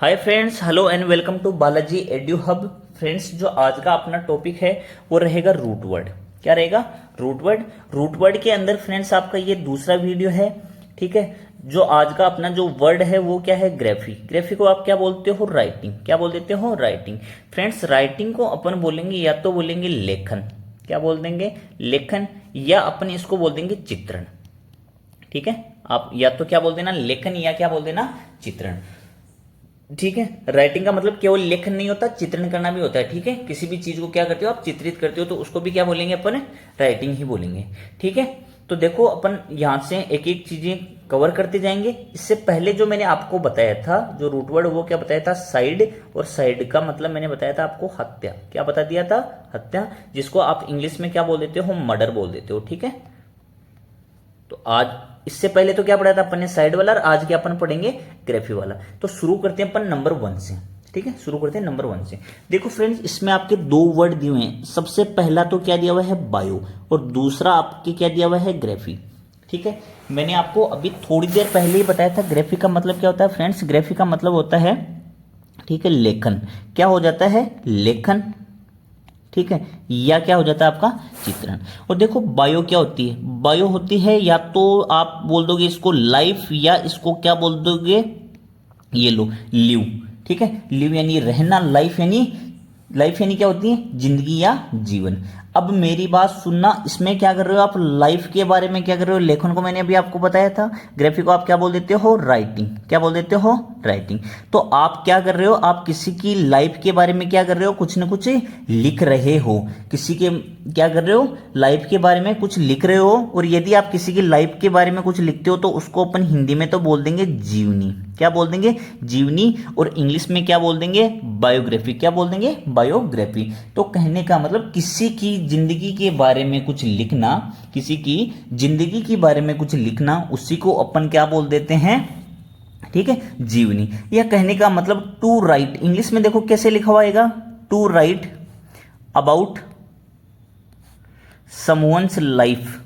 Hi friends, hello and welcome to Balaji edu hub. Friends, जो आज का अपना टॉपिक है वो रहेगा रूट वर्ड। क्या रहेगा? Root word. रूट वर्ड के अंदर फ्रेंड्स आपका ये दूसरा वीडियो है। ठीक है, जो आज का अपना जो वर्ड है वो क्या है? ग्राफी। ग्राफी को आप क्या बोलते हो? राइटिंग। क्या बोल देते हो? राइटिंग। फ्रेंड्स, राइटिंग को अपन बोलेंगे या तो बोलेंगे लेखन। क्या बोल देंगे? लेखन। या अपन इसको बोल देंगे चित्रण। ठीक है, आप या तो क्या बोल देना? लेखन, या क्या बोल देना? चित्रण। ठीक है, राइटिंग का मतलब केवल लेखन नहीं होता, चित्रण करना भी होता है। ठीक है, किसी भी चीज को क्या करते हो आप? चित्रित करते हो, तो उसको भी क्या बोलेंगे अपन? राइटिंग ही बोलेंगे। ठीक है, तो देखो अपन यहां से एक एक चीजें कवर करते जाएंगे। इससे पहले जो मैंने आपको बताया था, जो रूट वर्ड, वो क्या बताया था? साइड। और साइड का मतलब मैंने बताया था आपको हत्या। क्या बता दिया था? हत्या, जिसको आप इंग्लिश में क्या बोल देते हो? मर्डर बोल देते हो। ठीक है, तो आज इससे पहले तो क्या पढ़ा था अपन ने? साइड वाला। और आज क्या अपन पढ़ेंगे? ग्राफी वाला। तो शुरू करते हैं अपन नंबर 1 से। ठीक है, शुरू करते हैं नंबर 1 से। देखो फ्रेंड्स, इसमें आपके दो वर्ड दिए हुए हैं। सबसे पहला तो क्या दिया हुआ है? बायो। और दूसरा आपके क्या दिया हुआ है? ग्राफी। ठीक है, मैंने आपको अभी थोड़ी देर पहले ही बताया था ग्राफी का मतलब क्या होता है। फ्रेंड्स, ग्राफी का मतलब होता है, ठीक है, लेखन। क्या हो जाता है? लेखन। ठीक है, या क्या हो जाता है आपका? चित्रण। और देखो बायो क्या होती है? बायो होती है, या तो आप बोल दोगे इसको लाइफ, या इसको क्या बोल दोगे? ये लो, लिव। ठीक है, लिव यानी रहना, लाइफ यानी क्या होती है? जिंदगी या जीवन। अब मेरी बात सुनना, इसमें क्या कर रहे हो आप? लाइफ के बारे में क्या कर रहे हो? लेखन को मैंने अभी आपको बताया था। ग्राफी को आप क्या बोल देते हो? राइटिंग। क्या बोल देते हो? राइटिंग। तो आप क्या कर रहे हो? आप किसी की लाइफ के बारे में क्या कर रहे हो? कुछ न कुछ लिख रहे हो। किसी के क्या कर रहे हो? लाइफ के बारे में कुछ लिख रहे हो। और यदि आप किसी की लाइफ के बारे में कुछ लिखते हो तो उसको अपन हिंदी में तो बोल देंगे जीवनी। क्या बोल देंगे? जीवनी। और इंग्लिश में क्या बोल देंगे? बायोग्राफी। क्या बोल देंगे? बायोग्राफी। तो कहने का मतलब किसी की जिंदगी के बारे में कुछ लिखना, किसी की जिंदगी के बारे में कुछ लिखना, उसी को अपन क्या बोल देते हैं? ठीक है, जीवनी। यह कहने का मतलब टू राइट। इंग्लिश में देखो कैसे लिखा हुआ आएगा? To write about someone's life.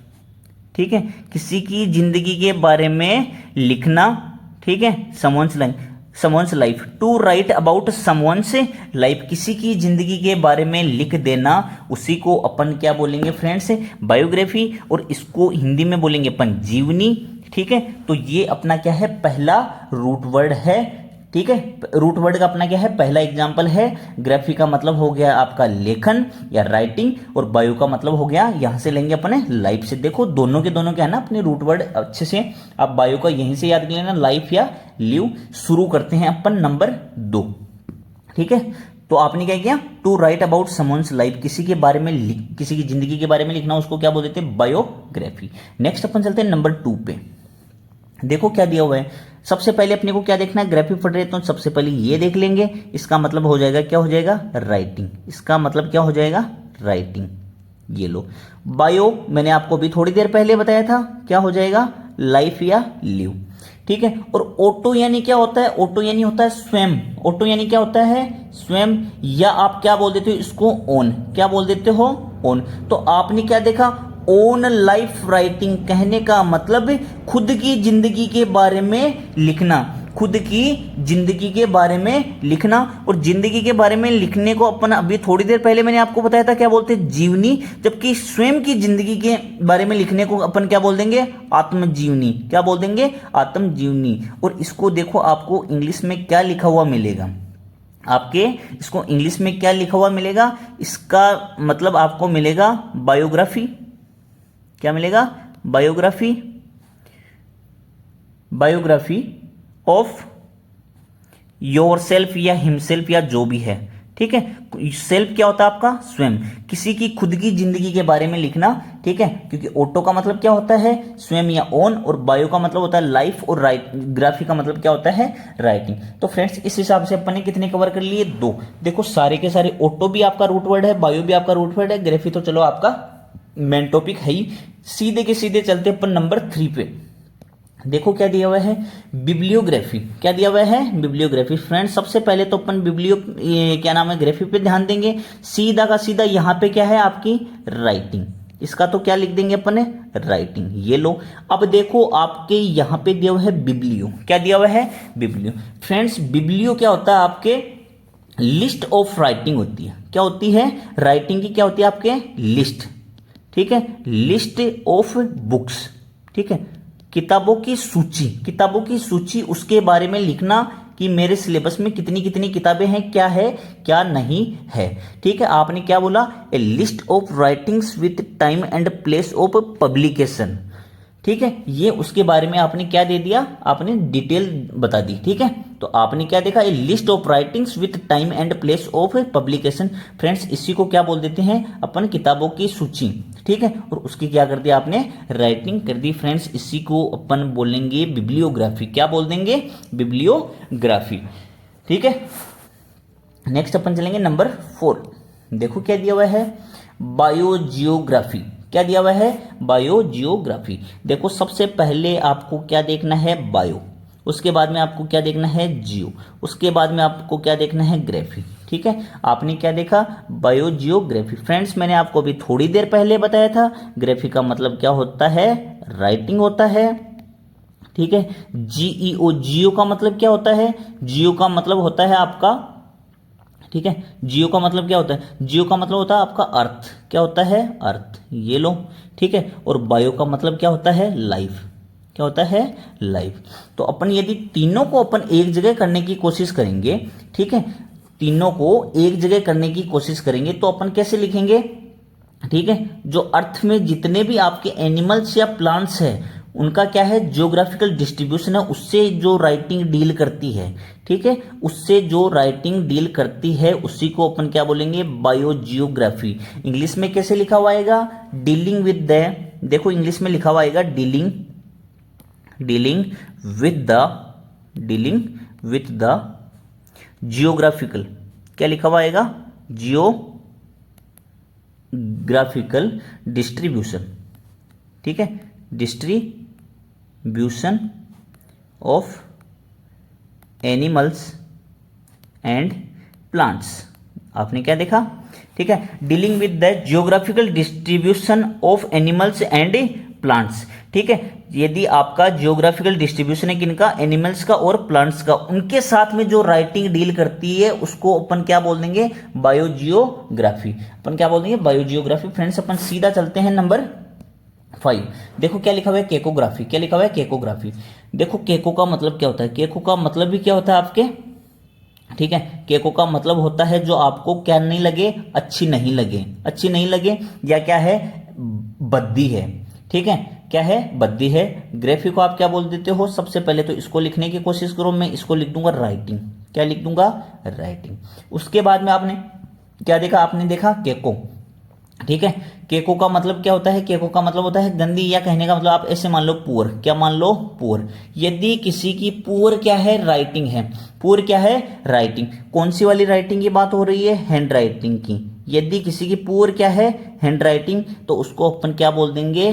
ठीक है, किसी की जिंदगी के बारे में लिखना। ठीक है, someone's life. To write about someone's life, किसी की जिंदगी के बारे में लिख देना, उसी को अपन क्या बोलेंगे फ्रेंड्स? बायोग्राफी। और इसको हिंदी में बोलेंगे अपन जीवनी। ठीक है, तो ये अपना क्या है? पहला रूट वर्ड है। ठीक है, रूट वर्ड का अपना क्या है? पहला एग्जाम्पल है। ग्राफी का मतलब हो गया आपका लेखन या राइटिंग, और बायो का मतलब हो गया, यहां से लेंगे अपने लाइफ से। देखो दोनों के दोनों क्या है ना, अपने रूट वर्ड अच्छे से आप बायो का यहीं से याद कर लेना, लाइफ या लिव। शुरू करते हैं अपन नंबर 2। ठीक है, तो आपने क्या किया? To write about someone's life, किसी के बारे में किसी की जिंदगी के बारे में लिखना, उसको क्या बोल देते हैं? बायोग्राफी। नेक्स्ट अपन चलते हैं नंबर 2 पे। देखो क्या दिया हुआ है। सबसे पहले अपने को क्या देखना है? ग्राफी पढ़ रहे तो सबसे पहले ये देख लेंगे। इसका मतलब हो जाएगा, क्या हो जाएगा? राइटिंग। इसका मतलब क्या हो जाएगा? राइटिंग। ये लो, बायो मैंने आपको भी थोड़ी देर पहले बताया था, क्या हो जाएगा? लाइफ या लिव। ठीक है, और ऑटो यानी क्या होता है? ऑटो यानी होता है स्वयं। ऑटो यानी क्या होता है? स्वयं। या आप क्या बोल देते हो इसको? ओन। क्या बोल देते हो? ओन। तो आपने क्या देखा? Own life writing. कहने का मतलब खुद की जिंदगी के बारे में लिखना। खुद की जिंदगी के बारे में लिखना। और जिंदगी के बारे में लिखने को अपन अभी थोड़ी देर पहले मैंने आपको बताया था, क्या बोलते हैं? जीवनी। जबकि स्वयं की जिंदगी के बारे में लिखने को अपन क्या बोल देंगे? आत्मजीवनी। क्या बोल देंगे? आत्मजीवनी। और इसको देखो, आपको इंग्लिश में क्या लिखा हुआ मिलेगा? आपके इसको इंग्लिश में क्या लिखा हुआ मिलेगा? इसका मतलब आपको मिलेगा बायोग्राफी। क्या मिलेगा? बायोग्राफी। बायोग्राफी ऑफ योरसेल्फ या हिमसेल्फ, या जो भी है। ठीक है, सेल्फ क्या होता है आपका? स्वयं। किसी की खुद की जिंदगी के बारे में लिखना। ठीक है, क्योंकि ऑटो का मतलब क्या होता है? स्वयं या ओन। और बायो का मतलब होता है लाइफ। और ग्राफी का मतलब क्या होता है? राइटिंग। तो फ्रेंड्स, इस हिसाब से अपन ने कितने कवर कर लिए? 2। देखो सारे के सारे, ऑटो भी आपका रूट वर्ड है, बायो भी आपका रूट वर्ड है, ग्राफी तो चलो आपका मेन टॉपिक है ही। सीधे के सीधे चलते अपन नंबर 3 पे। देखो क्या दिया हुआ है? बिब्लियोग्राफी। क्या दिया हुआ है? बिब्लियोग्राफी। फ्रेंड्स, सबसे पहले तो अपन क्या नाम है, ग्राफी पे ध्यान देंगे। सीधा का सीधा यहां पे क्या है? आपकी राइटिंग। इसका तो क्या लिख देंगे अपन राइटिंग। ये लो, अब देखो आपके यहां पे दिया हुआ है बिब्लियो। क्या दिया हुआ है? बिब्लियो। फ्रेंड्स बिब्लियो क्या होता है? आपके लिस्ट ऑफ राइटिंग होती है। क्या होती है? राइटिंग की क्या होती है? आपके लिस्ट। ठीक है, लिस्ट ऑफ बुक्स। ठीक है, किताबों की सूची, किताबों की सूची, उसके बारे में लिखना कि मेरे सिलेबस में कितनी कितनी किताबें हैं, क्या है क्या नहीं है। ठीक है, आपने क्या बोला? A list of writings with time and place of publication. ठीक है, ये उसके बारे में आपने क्या दे दिया? आपने डिटेल बता दी। ठीक है, तो आपने क्या देखा? A list of writings with time and place of publication. Friends इसी को क्या बोल देते हैं अपन? किताबों की सूची। ठीक है, और उसकी क्या कर दिया आपने? राइटिंग कर दी। फ्रेंड्स इसी को अपन बोलेंगे बिब्लियोग्राफी। क्या बोल देंगे? बिब्लियोग्राफी। ठीक है, नेक्स्ट अपन चलेंगे नंबर 4। देखो क्या दिया हुआ है? बायोजियोग्राफी। क्या दिया हुआ है? बायोजियोग्राफी। देखो सबसे पहले आपको क्या देखना है? बायो। उसके बाद में आपको क्या देखना है? जियो। उसके बाद में आपको क्या देखना है? ग्राफी। ठीक है, आपने क्या देखा? बायोजियोग्राफी। फ्रेंड्स मैंने आपको अभी थोड़ी देर पहले बताया था, ग्राफी का मतलब क्या होता है? राइटिंग होता है। ठीक है, जीईओ, जियो का मतलब क्या होता है? जियो का मतलब होता है आपका, ठीक है, जियो का मतलब क्या होता है? जियो का मतलब होता है आपका अर्थ। क्या होता है? अर्थ। ये लो। ठीक है, और बायो का मतलब क्या होता है? लाइफ। क्या होता है? लाइफ। तो अपन यदि तीनों को अपन एक जगह करने की कोशिश करेंगे, ठीक है, तीनों को एक जगह करने की कोशिश करेंगे तो अपन कैसे लिखेंगे? ठीक है, जो अर्थ में जितने भी आपके एनिमल्स या प्लांट्स है उनका क्या है? ज्योग्राफिकल डिस्ट्रीब्यूशन है, उससे जो राइटिंग डील करती है। ठीक है, उससे जो राइटिंग डील करती है उसी को अपन क्या बोलेंगे? बायोजियोग्राफी। इंग्लिश में कैसे लिखा हुआ आएगा? डीलिंग विद द, देखो इंग्लिश में लिखा हुआ आएगा dealing, dealing with the geographical. क्या लिखा हुआ आएगा? Geographical distribution. ठीक है, distribution of animals and plants. आपने क्या देखा? ठीक है, dealing with the geographical distribution of animals and plants. ठीक है, यदि आपका जियोग्राफिकल डिस्ट्रीब्यूशन है किनका? एनिमल्स का और प्लांट्स का, उनके साथ में जो राइटिंग डील करती है उसको अपन क्या बोल देंगे? बायोजियोग्राफी। अपन क्या बोल देंगे? बायोजियोग्राफी। फ्रेंड्स अपन सीधा चलते हैं नंबर 5। देखो क्या लिखा हुआ है? केकोग्राफी। क्या लिखा हुआ है? केकोग्राफी। देखो केको का मतलब क्या होता है? केको का मतलब भी क्या होता है आपके? ठीक है, केको का मतलब होता है जो आपको क्या नहीं लगे? अच्छी नहीं लगे। अच्छी नहीं लगे या क्या है? बद्दी है। ठीक है, क्या है? बद्दी है। ग्राफी को आप क्या बोल देते हो? सबसे पहले तो इसको लिखने की कोशिश करो, मैं इसको लिख दूंगा राइटिंग। क्या लिख दूंगा? राइटिंग। उसके बाद में आपने क्या देखा? आपने देखा केको। ठीक है, केको का मतलब क्या होता है? केको का मतलब होता है गंदी, या कहने का मतलब आप ऐसे मान लो पुअर। क्या मान लो? पुअर। यदि किसी की पुअर क्या है? राइटिंग है। पुअर क्या है? राइटिंग। कौन सी वाली राइटिंग की बात हो रही है? हैंड राइटिंग की। यदि किसी की पुअर क्या है? हैंड राइटिंग, तो उसको अपन क्या बोल देंगे?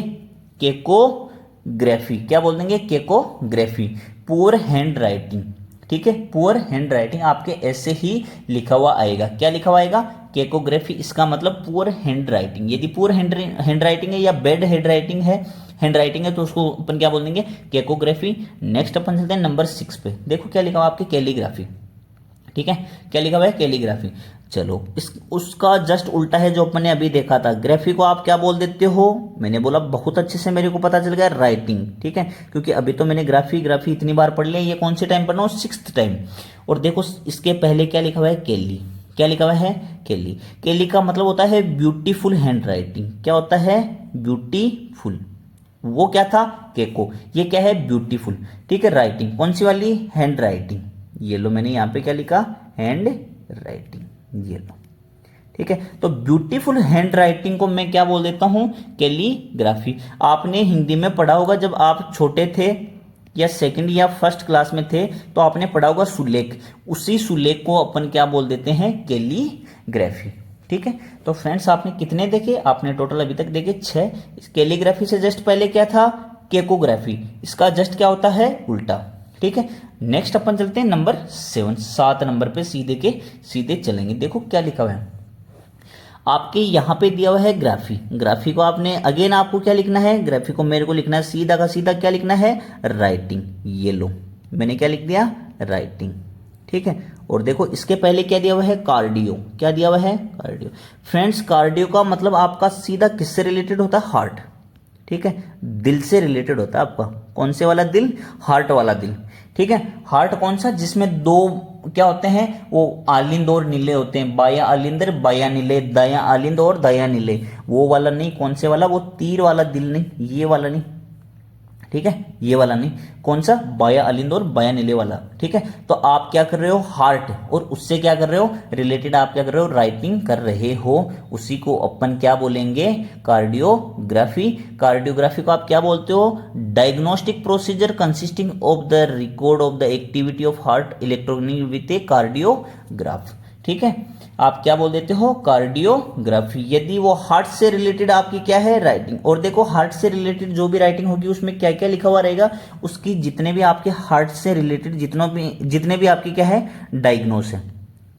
केकोग्राफी। क्या बोल देंगे? केकोग्राफी। Poor hand writing. ठीक है, पुअर हैंड राइटिंग आपके ऐसे ही लिखा हुआ आएगा। क्या लिखा हुआ आएगा? केकोग्राफी। इसका मतलब पुअर हैंड राइटिंग। यदि पुअर हैंड राइटिंग है या बैड हैंड राइटिंग है, हैंड राइटिंग है, तो उसको अपन क्या बोल देंगे? केकोग्राफी। नेक्स्ट अपन चलते हैं नंबर 6 पे। देखो क्या लिखा हुआ आपके? कैलीग्राफी। ठीक है, क्या लिखा हुआ है? कैलीग्राफी। चलो इस उसका जस्ट उल्टा है जो अपन ने अभी देखा था। ग्राफी को आप क्या बोल देते हो? मैंने बोला बहुत अच्छे से मेरे को पता चल गया, राइटिंग। ठीक है, क्योंकि अभी तो मैंने ग्राफी इतनी बार पढ़ लिया। ये कौन से टाइम पढ़ना हो? 6th time. और देखो इसके पहले क्या लिखा हुआ है? केली। क्या लिखा हुआ है? केली। केली का मतलब होता है ब्यूटीफुल हैंड राइटिंग। क्या होता है? ब्यूटीफुल। वो क्या था? केको। ये क्या है? ब्यूटीफुल। ठीक है, राइटिंग कौन सी वाली? Hand writing. ये लो, मैंने यहां पे क्या लिखा? Hand writing. ये लो। ठीक है, तो ब्यूटीफुल हैंड राइटिंग को मैं क्या बोल देता हूं? कैलीग्राफी। आपने हिंदी में पढ़ा होगा जब आप छोटे थे या 2nd या 1st क्लास में थे, तो आपने पढ़ा होगा सुलेख। उसी सुलेख को अपन क्या बोल देते हैं? कैलीग्राफी। ठीक है, तो फ्रेंड्स आपने कितने देखे? आपने टोटल अभी तक देखे 6। कैलीग्राफी से जस्ट पहले क्या था? केकोग्राफी। इसका जस्ट क्या होता है? उल्टा। ठीक है, नेक्स्ट अपन चलते हैं नंबर 7 नंबर पे सीधे के सीधे चलेंगे। देखो क्या लिखा हुआ है? आपके यहाँ पे दिया हुआ है ग्राफी, ग्राफी को आपने अगेन आपको क्या लिखना है, ग्राफी को मेरे को लिखना है सीधा का सीधा क्या लिखना है, राइटिंग। ये लो मैंने क्या लिख दिया, राइटिंग। ठीक है, और देखो इसके पहले क्या दिया हुआ है, कार्डियो। क्या दिया हुआ है, कार्डियो। फ्रेंड्स कार्डियो का मतलब आपका सीधा किससे रिलेटेड होता है, हार्ट। ठीक है, दिल से रिलेटेड होता है आपका। कौन से वाला दिल, हार्ट वाला दिल। ठीक है, हार्ट कौन सा, जिसमें दो क्या होते हैं, वो आलिंद और नीले होते हैं, बाया आलिंदर बाया नीले, दाया आलिंद और दाया नीले। वो वाला नहीं, कौन से वाला, वो तीर वाला दिल नहीं, ये वाला नहीं। ठीक है, ये वाला नहीं, कौन सा, बाया अलिंद और बाया नीले वाला। ठीक है, तो आप क्या कर रहे हो, हार्ट, और उससे क्या कर रहे हो, रिलेटेड आप क्या कर रहे हो, राइटिंग कर रहे हो। उसी को अपन क्या बोलेंगे, कार्डियोग्राफी। कार्डियोग्राफी को आप क्या बोलते हो, diagnostic procedure consisting of the record of the activity of heart electronic with A cardiograph. ठीक है, आप क्या बोल देते हो, कार्डियोग्राफी। यदि वो हार्ट से रिलेटेड आपकी क्या है, राइटिंग। और देखो हार्ट से रिलेटेड जो भी राइटिंग होगी उसमें क्या क्या लिखा हुआ रहेगा, उसकी जितने भी आपके हार्ट से रिलेटेड जितने भी आपकी क्या है, डायग्नोस है।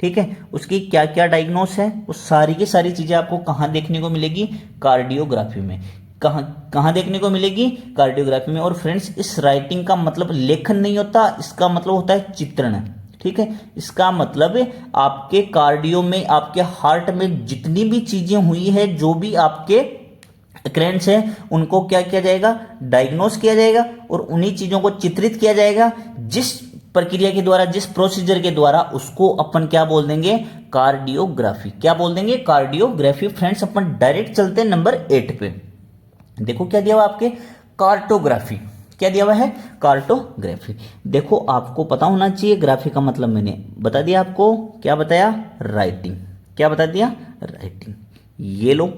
ठीक है, उसकी क्या क्या डायग्नोस है, वो सारी की सारी चीजें आपको कहाँ देखने को मिलेगी, कार्डियोग्राफी में। कहाँ देखने को मिलेगी, कार्डियोग्राफी में। और फ्रेंड्स इस राइटिंग का मतलब लेखन नहीं होता, इसका मतलब होता है चित्रण। ठीक है, इसका मतलब आपके कार्डियो में, आपके हार्ट में जितनी भी चीजें हुई है, जो भी आपके अक्रेंस है, उनको क्या किया जाएगा, डायग्नोस किया जाएगा, और उन्हीं चीजों को चित्रित किया जाएगा। जिस प्रक्रिया के द्वारा, जिस प्रोसीजर के द्वारा, उसको अपन क्या बोल देंगे, कार्डियोग्राफी। क्या बोल देंगे, कार्डियोग्राफी। फ्रेंड्स अपन डायरेक्ट चलते हैं नंबर 8 पे। देखो क्या दिया हुआ आपके, कार्टोग्राफी। क्या दिया हुआ है, कार्टोग्राफी। देखो आपको पता होना चाहिए, ग्राफी का मतलब मैंने बता दिया आपको, क्या बताया, राइटिंग। क्या बता दिया, राइटिंग। ये लो,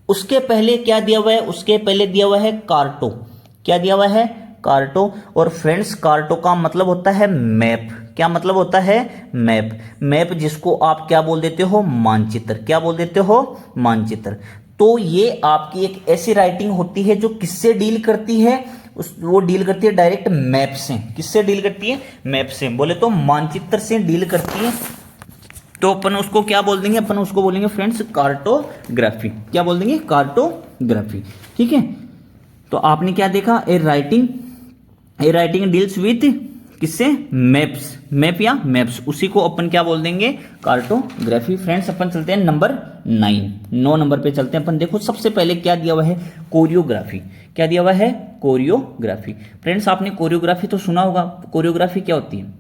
उसके पहले क्या दिया हुआ है, उसके पहले दिया हुआ है कार्टो। क्या दिया हुआ है, कार्टो। और फ्रेंड्स कार्टो का मतलब होता है मैप। क्या मतलब होता है, मैप। मैप जिसको आप क्या बोल देते हो, मानचित्र। क्या बोल देते हो, मानचित्र। तो ये आपकी एक ऐसी राइटिंग होती है जो किससे डील करती है, वो डील करती है डायरेक्ट मैप से। किससे डील करती है, मैप से। बोले तो मानचित्र से डील करती है। तो अपन उसको क्या बोल देंगे, अपन उसको बोलेंगे फ्रेंड्स कार्टोग्राफी। क्या बोल देंगे, कार्टोग्राफी। ठीक है, तो आपने क्या देखा, ए राइटिंग डील्स विथ किससे, मैप्स। मैप या मैप्स, उसी को अपन क्या बोल देंगे, कार्टोग्राफी। फ्रेंड्स अपन चलते हैं नंबर 9 नंबर पे चलते हैं अपन। देखो सबसे पहले क्या दिया हुआ है, कोरियोग्राफी। क्या दिया हुआ है, कोरियोग्राफी। फ्रेंड्स आपने कोरियोग्राफी तो सुना होगा, कोरियोग्राफी क्या होती है।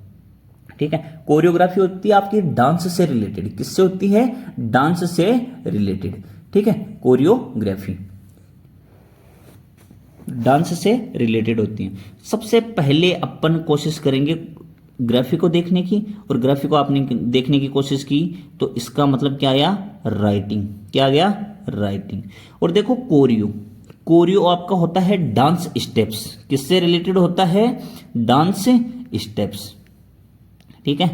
ठीक है, कोरियोग्राफी होती है आपकी डांस से रिलेटेड। किससे होती है, डांस से रिलेटेड। ठीक है, कोरियोग्राफी डांस से रिलेटेड होती है। सबसे पहले अपन कोशिश करेंगे ग्राफी को देखने की, और ग्राफी को आपने देखने की कोशिश की तो इसका मतलब क्या आया, राइटिंग। क्या आ गया, राइटिंग। और देखो कोरियो आपका होता है डांस स्टेप्स। किससे रिलेटेड होता है, डांस स्टेप्स। ठीक है,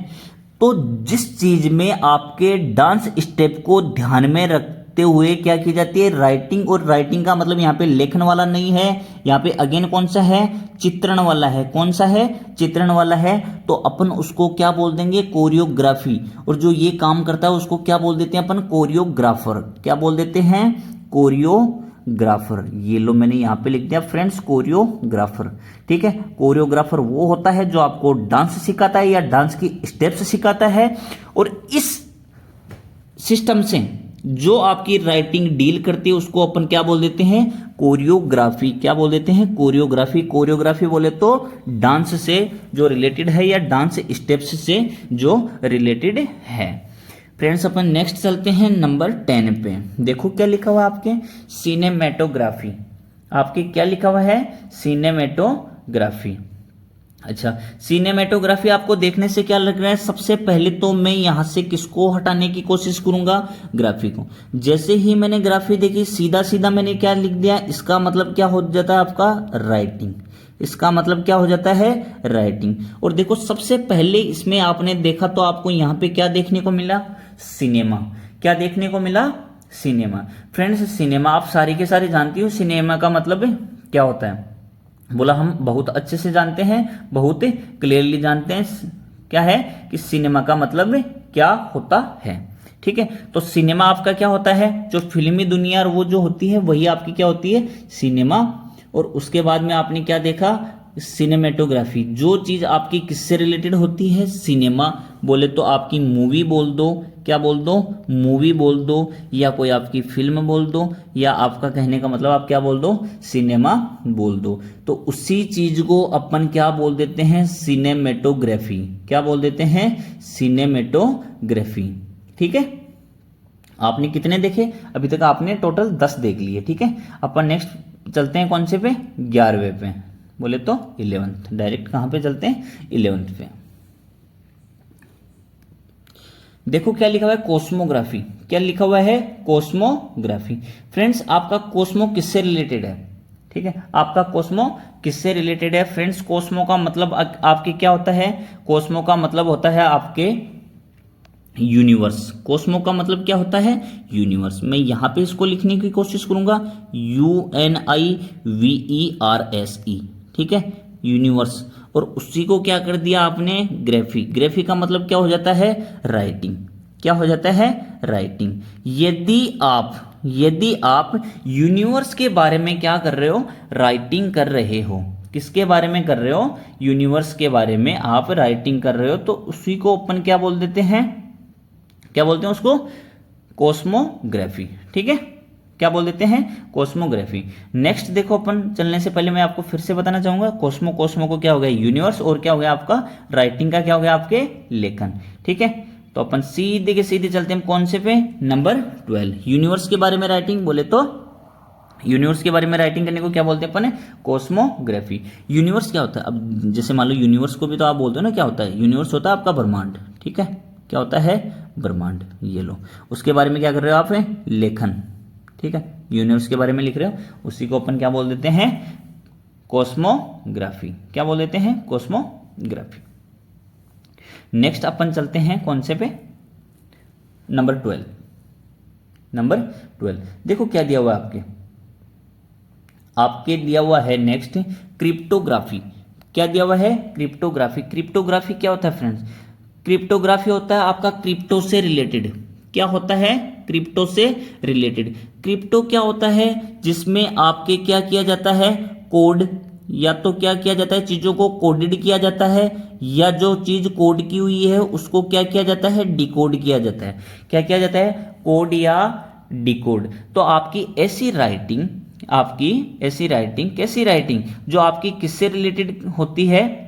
तो जिस चीज में आपके डांस स्टेप को ध्यान में रखते हुए क्या की जाती है, राइटिंग। और राइटिंग का मतलब यहाँ पे लेखन वाला नहीं है, यहाँ पे अगेन कौन सा है, चित्रण वाला है। कौन सा है, चित्रण वाला है। तो अपन उसको क्या बोल देंगे, कोरियोग्राफी। और जो ये काम करता है उसको क्या बोल देते हैं अपन, कोरियोग्राफर। क्या बोल देते हैं, कोरियोग्राफर। ये लो मैंने यहाँ पे लिख दिया फ्रेंड्स, कोरियोग्राफर। ठीक है, कोरियोग्राफर वो होता है जो आपको डांस सिखाता है या डांस की स्टेप्स सिखाता है। और इस सिस्टम से जो आपकी राइटिंग डील करती है उसको अपन क्या बोल देते हैं, कोरियोग्राफी। क्या बोल देते हैं, कोरियोग्राफी। कोरियोग्राफी बोले तो डांस से जो रिलेटेड है या डांस स्टेप्स से जो रिलेटेड है। फ्रेंड्स अपन नेक्स्ट चलते हैं नंबर 10 पे। देखो क्या लिखा हुआ आपके, सिनेमेटोग्राफी। आपके क्या लिखा हुआ है, सिनेमेटोग्राफी। अच्छा, सिनेमेटोग्राफी आपको देखने से क्या लग रहा है, सबसे पहले तो मैं यहां से किसको हटाने की कोशिश करूंगा, ग्राफी को। जैसे ही मैंने ग्राफी देखी सीधा सीधा मैंने क्या लिख दिया, इसका मतलब क्या हो जाता है आपका, राइटिंग। इसका मतलब क्या हो जाता है, राइटिंग। और देखो सबसे पहले इसमें आपने देखा तो आपको यहां पे क्या देखने को मिला, सिनेमा। क्या देखने को मिला, सिनेमा। फ्रेंड्स सिनेमा आप सारी के सारे जानती हो, सिनेमा का मतलब क्या होता है, बोला हम बहुत अच्छे से जानते हैं, बहुत क्लियरली जानते हैं। क्या है कि सिनेमा का मतलब क्या होता है। ठीक है। तो सिनेमा आपका क्या होता है, जो फिल्मी दुनिया और वो जो होती है वही आपकी क्या होती है, सिनेमा। और उसके बाद में आपने क्या देखा, सिनेमेटोग्राफी, जो चीज आपकी किससे रिलेटेड होती है, सिनेमा बोले तो आपकी मूवी बोल दो, क्या बोल दो, मूवी बोल दो, या कोई आपकी फिल्म बोल दो, या आपका कहने का मतलब आप क्या बोल दो, सिनेमा बोल दो। तो उसी चीज को अपन क्या बोल देते हैं, सिनेमेटोग्राफी। क्या बोल देते हैं, सिनेमेटोग्राफी। ठीक है। आपने कितने देखे अभी तक, आपने टोटल 10 देख लिए। ठीक है। अपन नेक्स्ट चलते हैं कौन से पे, 11वें पे, बोले तो 11th। डायरेक्ट कहां पे चलते हैं, 11th पे। देखो क्या लिखा हुआ है, कोस्मोग्राफी। क्या लिखा हुआ है, कोस्मोग्राफी। फ्रेंड्स आपका कोस्मो किससे रिलेटेड है, ठीक है, आपका कोस्मो किससे रिलेटेड है फ्रेंड्स। कोस्मो का मतलब आपके क्या होता है, कोस्मो का मतलब होता है आपके यूनिवर्स। कोस्मो का मतलब क्या होता है, यूनिवर्स। मैं यहां पे इसको लिखने की कोशिश करूंगा, UNIVERSE, ठीक है, यूनिवर्स। और उसी को क्या कर दिया आपने, ग्राफी। ग्राफी का मतलब क्या हो जाता है, राइटिंग। क्या हो जाता है, राइटिंग। यदि आप यूनिवर्स के बारे में क्या कर रहे हो, राइटिंग कर रहे हो, किसके बारे में कर रहे हो, यूनिवर्स के बारे में आप राइटिंग कर रहे हो, तो उसी को अपन क्या बोल देते हैं, क्या बोलते हैं उसको, कोस्मोग्राफी। ठीक है, क्या बोल देते हैं, कोस्मोग्राफी। नेक्स्ट देखो, अपन चलने से पहले मैं आपको फिर से बताना चाहूंगा, कोस्मो को क्या हो गया, यूनिवर्स, और क्या हो गया आपका, राइटिंग का क्या हो गया, आपके लेखन। ठीक है। तो अपन सीधे के सीधे चलते हैं कौन से पे, नंबर 12। यूनिवर्स के बारे में राइटिंग बोले तो, यूनिवर्स के बारे में राइटिंग करने को क्या बोलते हैं अपन, कोस्मोग्राफी। यूनिवर्स क्या होता है, अब जैसे मान लो यूनिवर्स को भी तो आप बोलते हो ना, क्या होता है, यूनिवर्स होता है आपका ब्रह्मांड। ठीक है, क्या होता है, ब्रह्मांड। ये लो, उसके बारे में क्या कर रहे हो आप, लेखन। ठीक है, यूनिवर्स के बारे में लिख रहे हो, उसी को अपन क्या बोल देते हैं, कोस्मोग्राफी। क्या बोल देते हैं, कोस्मोग्राफी। नेक्स्ट अपन चलते हैं कौन से पे, नंबर 12। नंबर 12 देखो क्या दिया हुआ है आपके दिया हुआ है नेक्स्ट, क्रिप्टोग्राफी। क्या दिया हुआ है, क्रिप्टोग्राफी। क्रिप्टोग्राफी क्या होता है फ्रेंड्स, क्रिप्टोग्राफी होता है आपका क्रिप्टो से रिलेटेड। क्या होता है, क्रिप्टो से रिलेटेड। क्रिप्टो क्या होता है, जिसमें आपके क्या किया जाता है, कोड, या तो क्या किया जाता है, चीजों को कोडेड किया जाता है, या जो चीज कोड की हुई है उसको क्या किया जाता है, डिकोड किया जाता है। क्या किया जाता है, कोड या डिकोड। तो आपकी ऐसी राइटिंग, कैसी राइटिंग, जो आपकी किससे रिलेटेड होती है,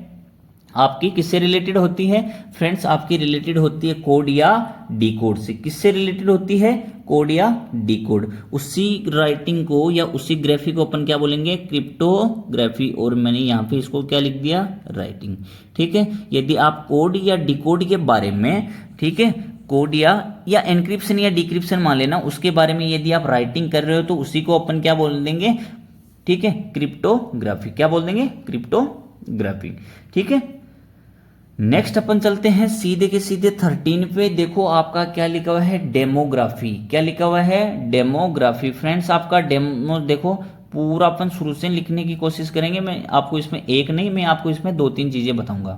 आपकी किससे रिलेटेड होती है फ्रेंड्स, आपकी रिलेटेड होती है कोड या डिकोड से। किससे रिलेटेड होती है, कोड या डिकोड। उसी राइटिंग को या उसी ग्राफी को अपन क्या बोलेंगे, क्रिप्टोग्राफी। और मैंने यहां पे इसको क्या लिख दिया, राइटिंग। ठीक है। यदि आप कोड या डिकोड के बारे में, ठीक है, कोड या एनक्रिप्शन या डिक्रिप्शन मान लेना, उसके बारे में यदि आप राइटिंग कर रहे हो तो उसी को अपन क्या बोल देंगे, ठीक है, क्रिप्टोग्राफी। क्या बोल देंगे, क्रिप्टोग्राफी। ठीक है। नेक्स्ट अपन चलते हैं सीधे के सीधे 13 पे। देखो आपका क्या लिखा हुआ है, डेमोग्राफी। क्या लिखा हुआ है, डेमोग्राफी। फ्रेंड्स आपका डेमो देखो, पूरा अपन शुरू से लिखने की कोशिश करेंगे। मैं आपको इसमें एक नहीं, मैं आपको इसमें 2-3 चीजें बताऊंगा।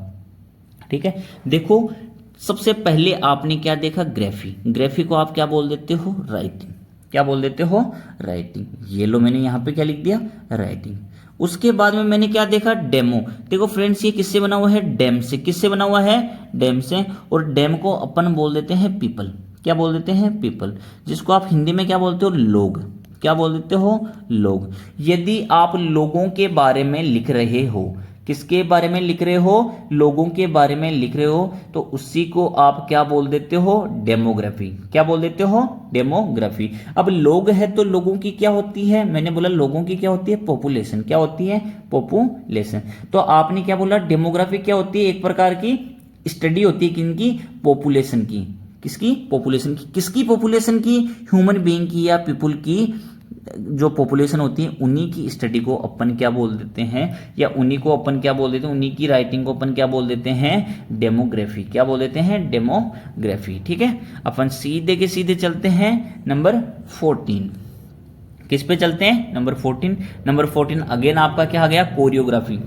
ठीक है। देखो सबसे पहले आपने क्या देखा, ग्राफी। ग्राफी को आप क्या बोल देते हो, राइटिंग। क्या बोल देते हो, राइटिंग। ये लो मैंने यहां पे क्या लिख दिया, राइटिंग। उसके बाद में मैंने क्या देखा, डेमो। देखो फ्रेंड्स ये किससे बना हुआ है, डैम से। किससे बना हुआ है, डैम से। और डैम को अपन बोल देते हैं पीपल। क्या बोल देते हैं, पीपल, जिसको आप हिंदी में क्या बोलते हो, लोग। क्या बोल देते हो, लोग। यदि आप लोगों के बारे में लिख रहे हो, किसके बारे में लिख रहे हो, लोगों के बारे में लिख रहे हो, तो उसी को आप क्या बोल देते हो, डेमोग्राफी। क्या बोल देते हो, डेमोग्राफी। अब लोग है तो लोगों की क्या होती है, मैंने बोला लोगों की क्या होती है, पॉपुलेशन। क्या होती है, पॉपुलेशन। तो आपने क्या बोला, डेमोग्राफी क्या होती है, एक प्रकार की स्टडी होती है किनकी, पॉपुलेशन की। किसकी, पॉपुलेशन की। किसकी पॉपुलेशन की, ह्यूमन बीइंग की या पीपुल की जो पॉपुलेशन होती है, उन्हीं की स्टडी को अपन क्या बोल देते हैं, या उन्हीं को अपन क्या बोल देते हैं, उन्हीं की राइटिंग को अपन क्या बोल देते हैं, डेमोग्राफी। क्या बोल देते हैं, डेमोग्राफी। ठीक है। अपन सीधे के सीधे चलते हैं नंबर 14। किस पे चलते हैं, नंबर 14। नंबर 14 अगेन आपका क्या आ गया, कोरियोग्राफी।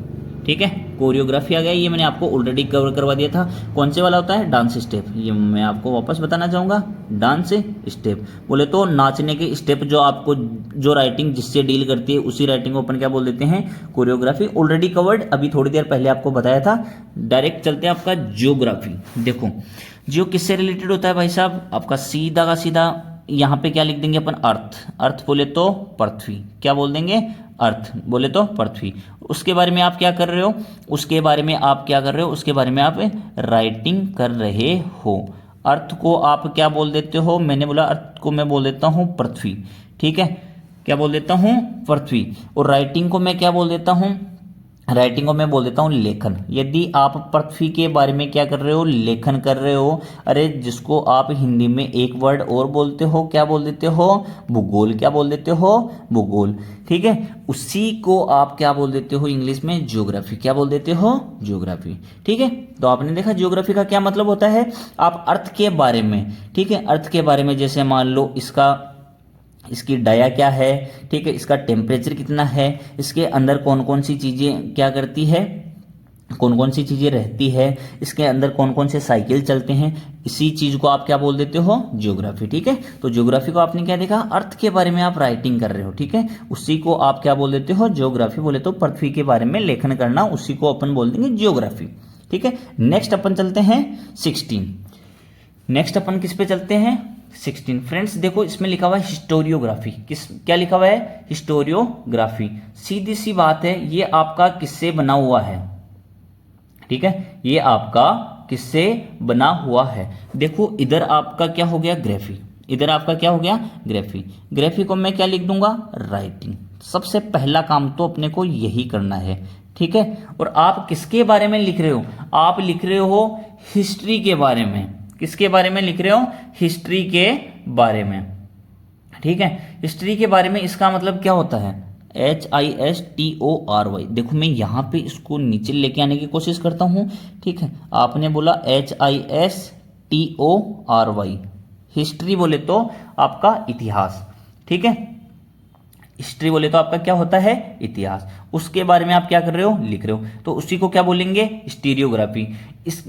ठीक है। कोरियोग्राफी आ गया, ये मैंने आपको ऑलरेडी कवर करवा दिया था। कौन से वाला होता है? Dance step. ये मैं आपको वापस बताना चाहूँगा, डांस स्टेप बोले तो नाचने के स्टेप, जो आपको जो राइटिंग जिससे डील करती है उसी राइटिंग को अपन क्या बोल देते हैं? कोरियोग्राफी। ऑलरेडी कवर्ड, अभी थोड़ी देर पहले आपको बताया था। डायरेक्ट चलते हैं आपका जियोग्राफी। देखो जियो किससे रिलेटेड होता है भाई साहब? आपका सीधा का सीधा यहाँ पे क्या लिख देंगे अपन? अर्थ। अर्थ बोले तो पृथ्वी। क्या बोल देंगे? अर्थ बोले तो पृथ्वी। उसके बारे में आप क्या कर रहे हो? उसके बारे में आप क्या कर रहे हो? उसके बारे में आप राइटिंग कर रहे हो। अर्थ को आप क्या बोल देते हो? मैंने बोला अर्थ को मैं बोल देता हूँ पृथ्वी। ठीक है, क्या बोल देता हूँ? पृथ्वी। और राइटिंग को मैं क्या बोल देता हूँ? राइटिंग को मैं बोल देता हूँ लेखन। यदि आप पृथ्वी के बारे में क्या कर रहे हो? लेखन कर रहे हो। अरे जिसको आप हिंदी में एक वर्ड और बोलते हो, क्या बोल देते हो? भूगोल। क्या बोल देते हो? भूगोल। ठीक है, उसी को आप क्या बोल देते हो इंग्लिश में? ज्योग्राफी। क्या बोल देते हो? ज्योग्राफी। ठीक है, तो आपने देखा ज्योग्राफी का क्या मतलब होता है? आप अर्थ के बारे में, ठीक है, अर्थ के बारे में, जैसे मान लो इसकी डाया क्या है, ठीक है, इसका टेम्परेचर कितना है, इसके अंदर कौन कौन सी चीजें क्या करती है, कौन कौन सी चीजें रहती है, इसके अंदर कौन कौन से साइकिल चलते हैं, इसी चीज को आप क्या बोल देते हो? ज्योग्राफी। ठीक है, तो ज्योग्राफी को आपने क्या देखा? अर्थ के बारे में आप राइटिंग कर रहे हो। ठीक है, उसी को आप क्या बोल देते हो? ज्योग्राफी। बोले तो पृथ्वी के बारे में लेखन करना, उसी को अपन बोल देंगे ज्योग्राफी। ठीक है, नेक्स्ट अपन चलते हैं 16। नेक्स्ट अपन किस पे चलते हैं? 16। फ्रेंड्स देखो इसमें लिखा हुआ है हिस्टोरियोग्राफी। क्या लिखा हुआ है? हिस्टोरियोग्राफी। सीधी सी बात है, ये आपका किससे बना हुआ है? ठीक है, ये आपका किससे बना हुआ है? देखो इधर आपका क्या हो गया? ग्राफी। इधर आपका क्या हो गया? ग्राफी। ग्राफी को मैं क्या लिख दूंगा? राइटिंग। सबसे पहला काम तो अपने को यही करना है। ठीक है, और आप किसके बारे में लिख रहे हो? आप लिख रहे हो हिस्ट्री के बारे में। किसके बारे में लिख रहे हो? हिस्ट्री के बारे में। ठीक है, हिस्ट्री के बारे में। इसका मतलब क्या होता है? HISTORY। देखो मैं यहां पे इसको नीचे लेके आने की कोशिश करता हूं। ठीक है, आपने बोला HISTORY। हिस्ट्री बोले तो आपका इतिहास। ठीक है, हिस्ट्री बोले तो आपका क्या होता है? इतिहास। उसके बारे में आप क्या कर रहे हो? लिख रहे हो, तो उसी को क्या बोलेंगे? हिस्टोरियोग्राफी।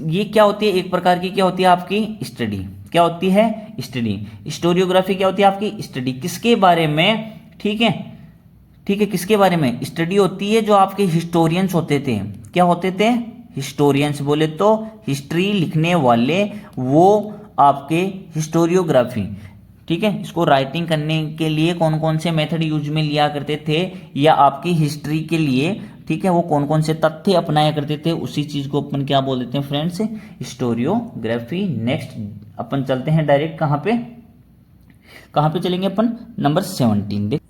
ये क्या होती है? एक प्रकार की क्या होती है? आपकी स्टडी। क्या होती है? स्टडी। हिस्टोरियोग्राफी क्या होती है? आपकी स्टडी। किसके बारे में? ठीक है, ठीक है, किसके बारे में स्टडी होती है? जो आपके हिस्टोरियंस होते थे। क्या होते थे? हिस्टोरियंस। बोले तो हिस्ट्री लिखने वाले, वो आपके हिस्टोरियोग्राफी। ठीक है, इसको राइटिंग करने के लिए कौन कौन से मेथड यूज में लिया करते थे, या आपकी हिस्ट्री के लिए, ठीक है, वो कौन कौन से तथ्य अपनाया करते थे, उसी चीज को अपन क्या बोल देते हैं फ्रेंड्स? हिस्टोरियोग्राफी। नेक्स्ट अपन चलते हैं डायरेक्ट कहां पे चलेंगे अपन? नंबर 17। देख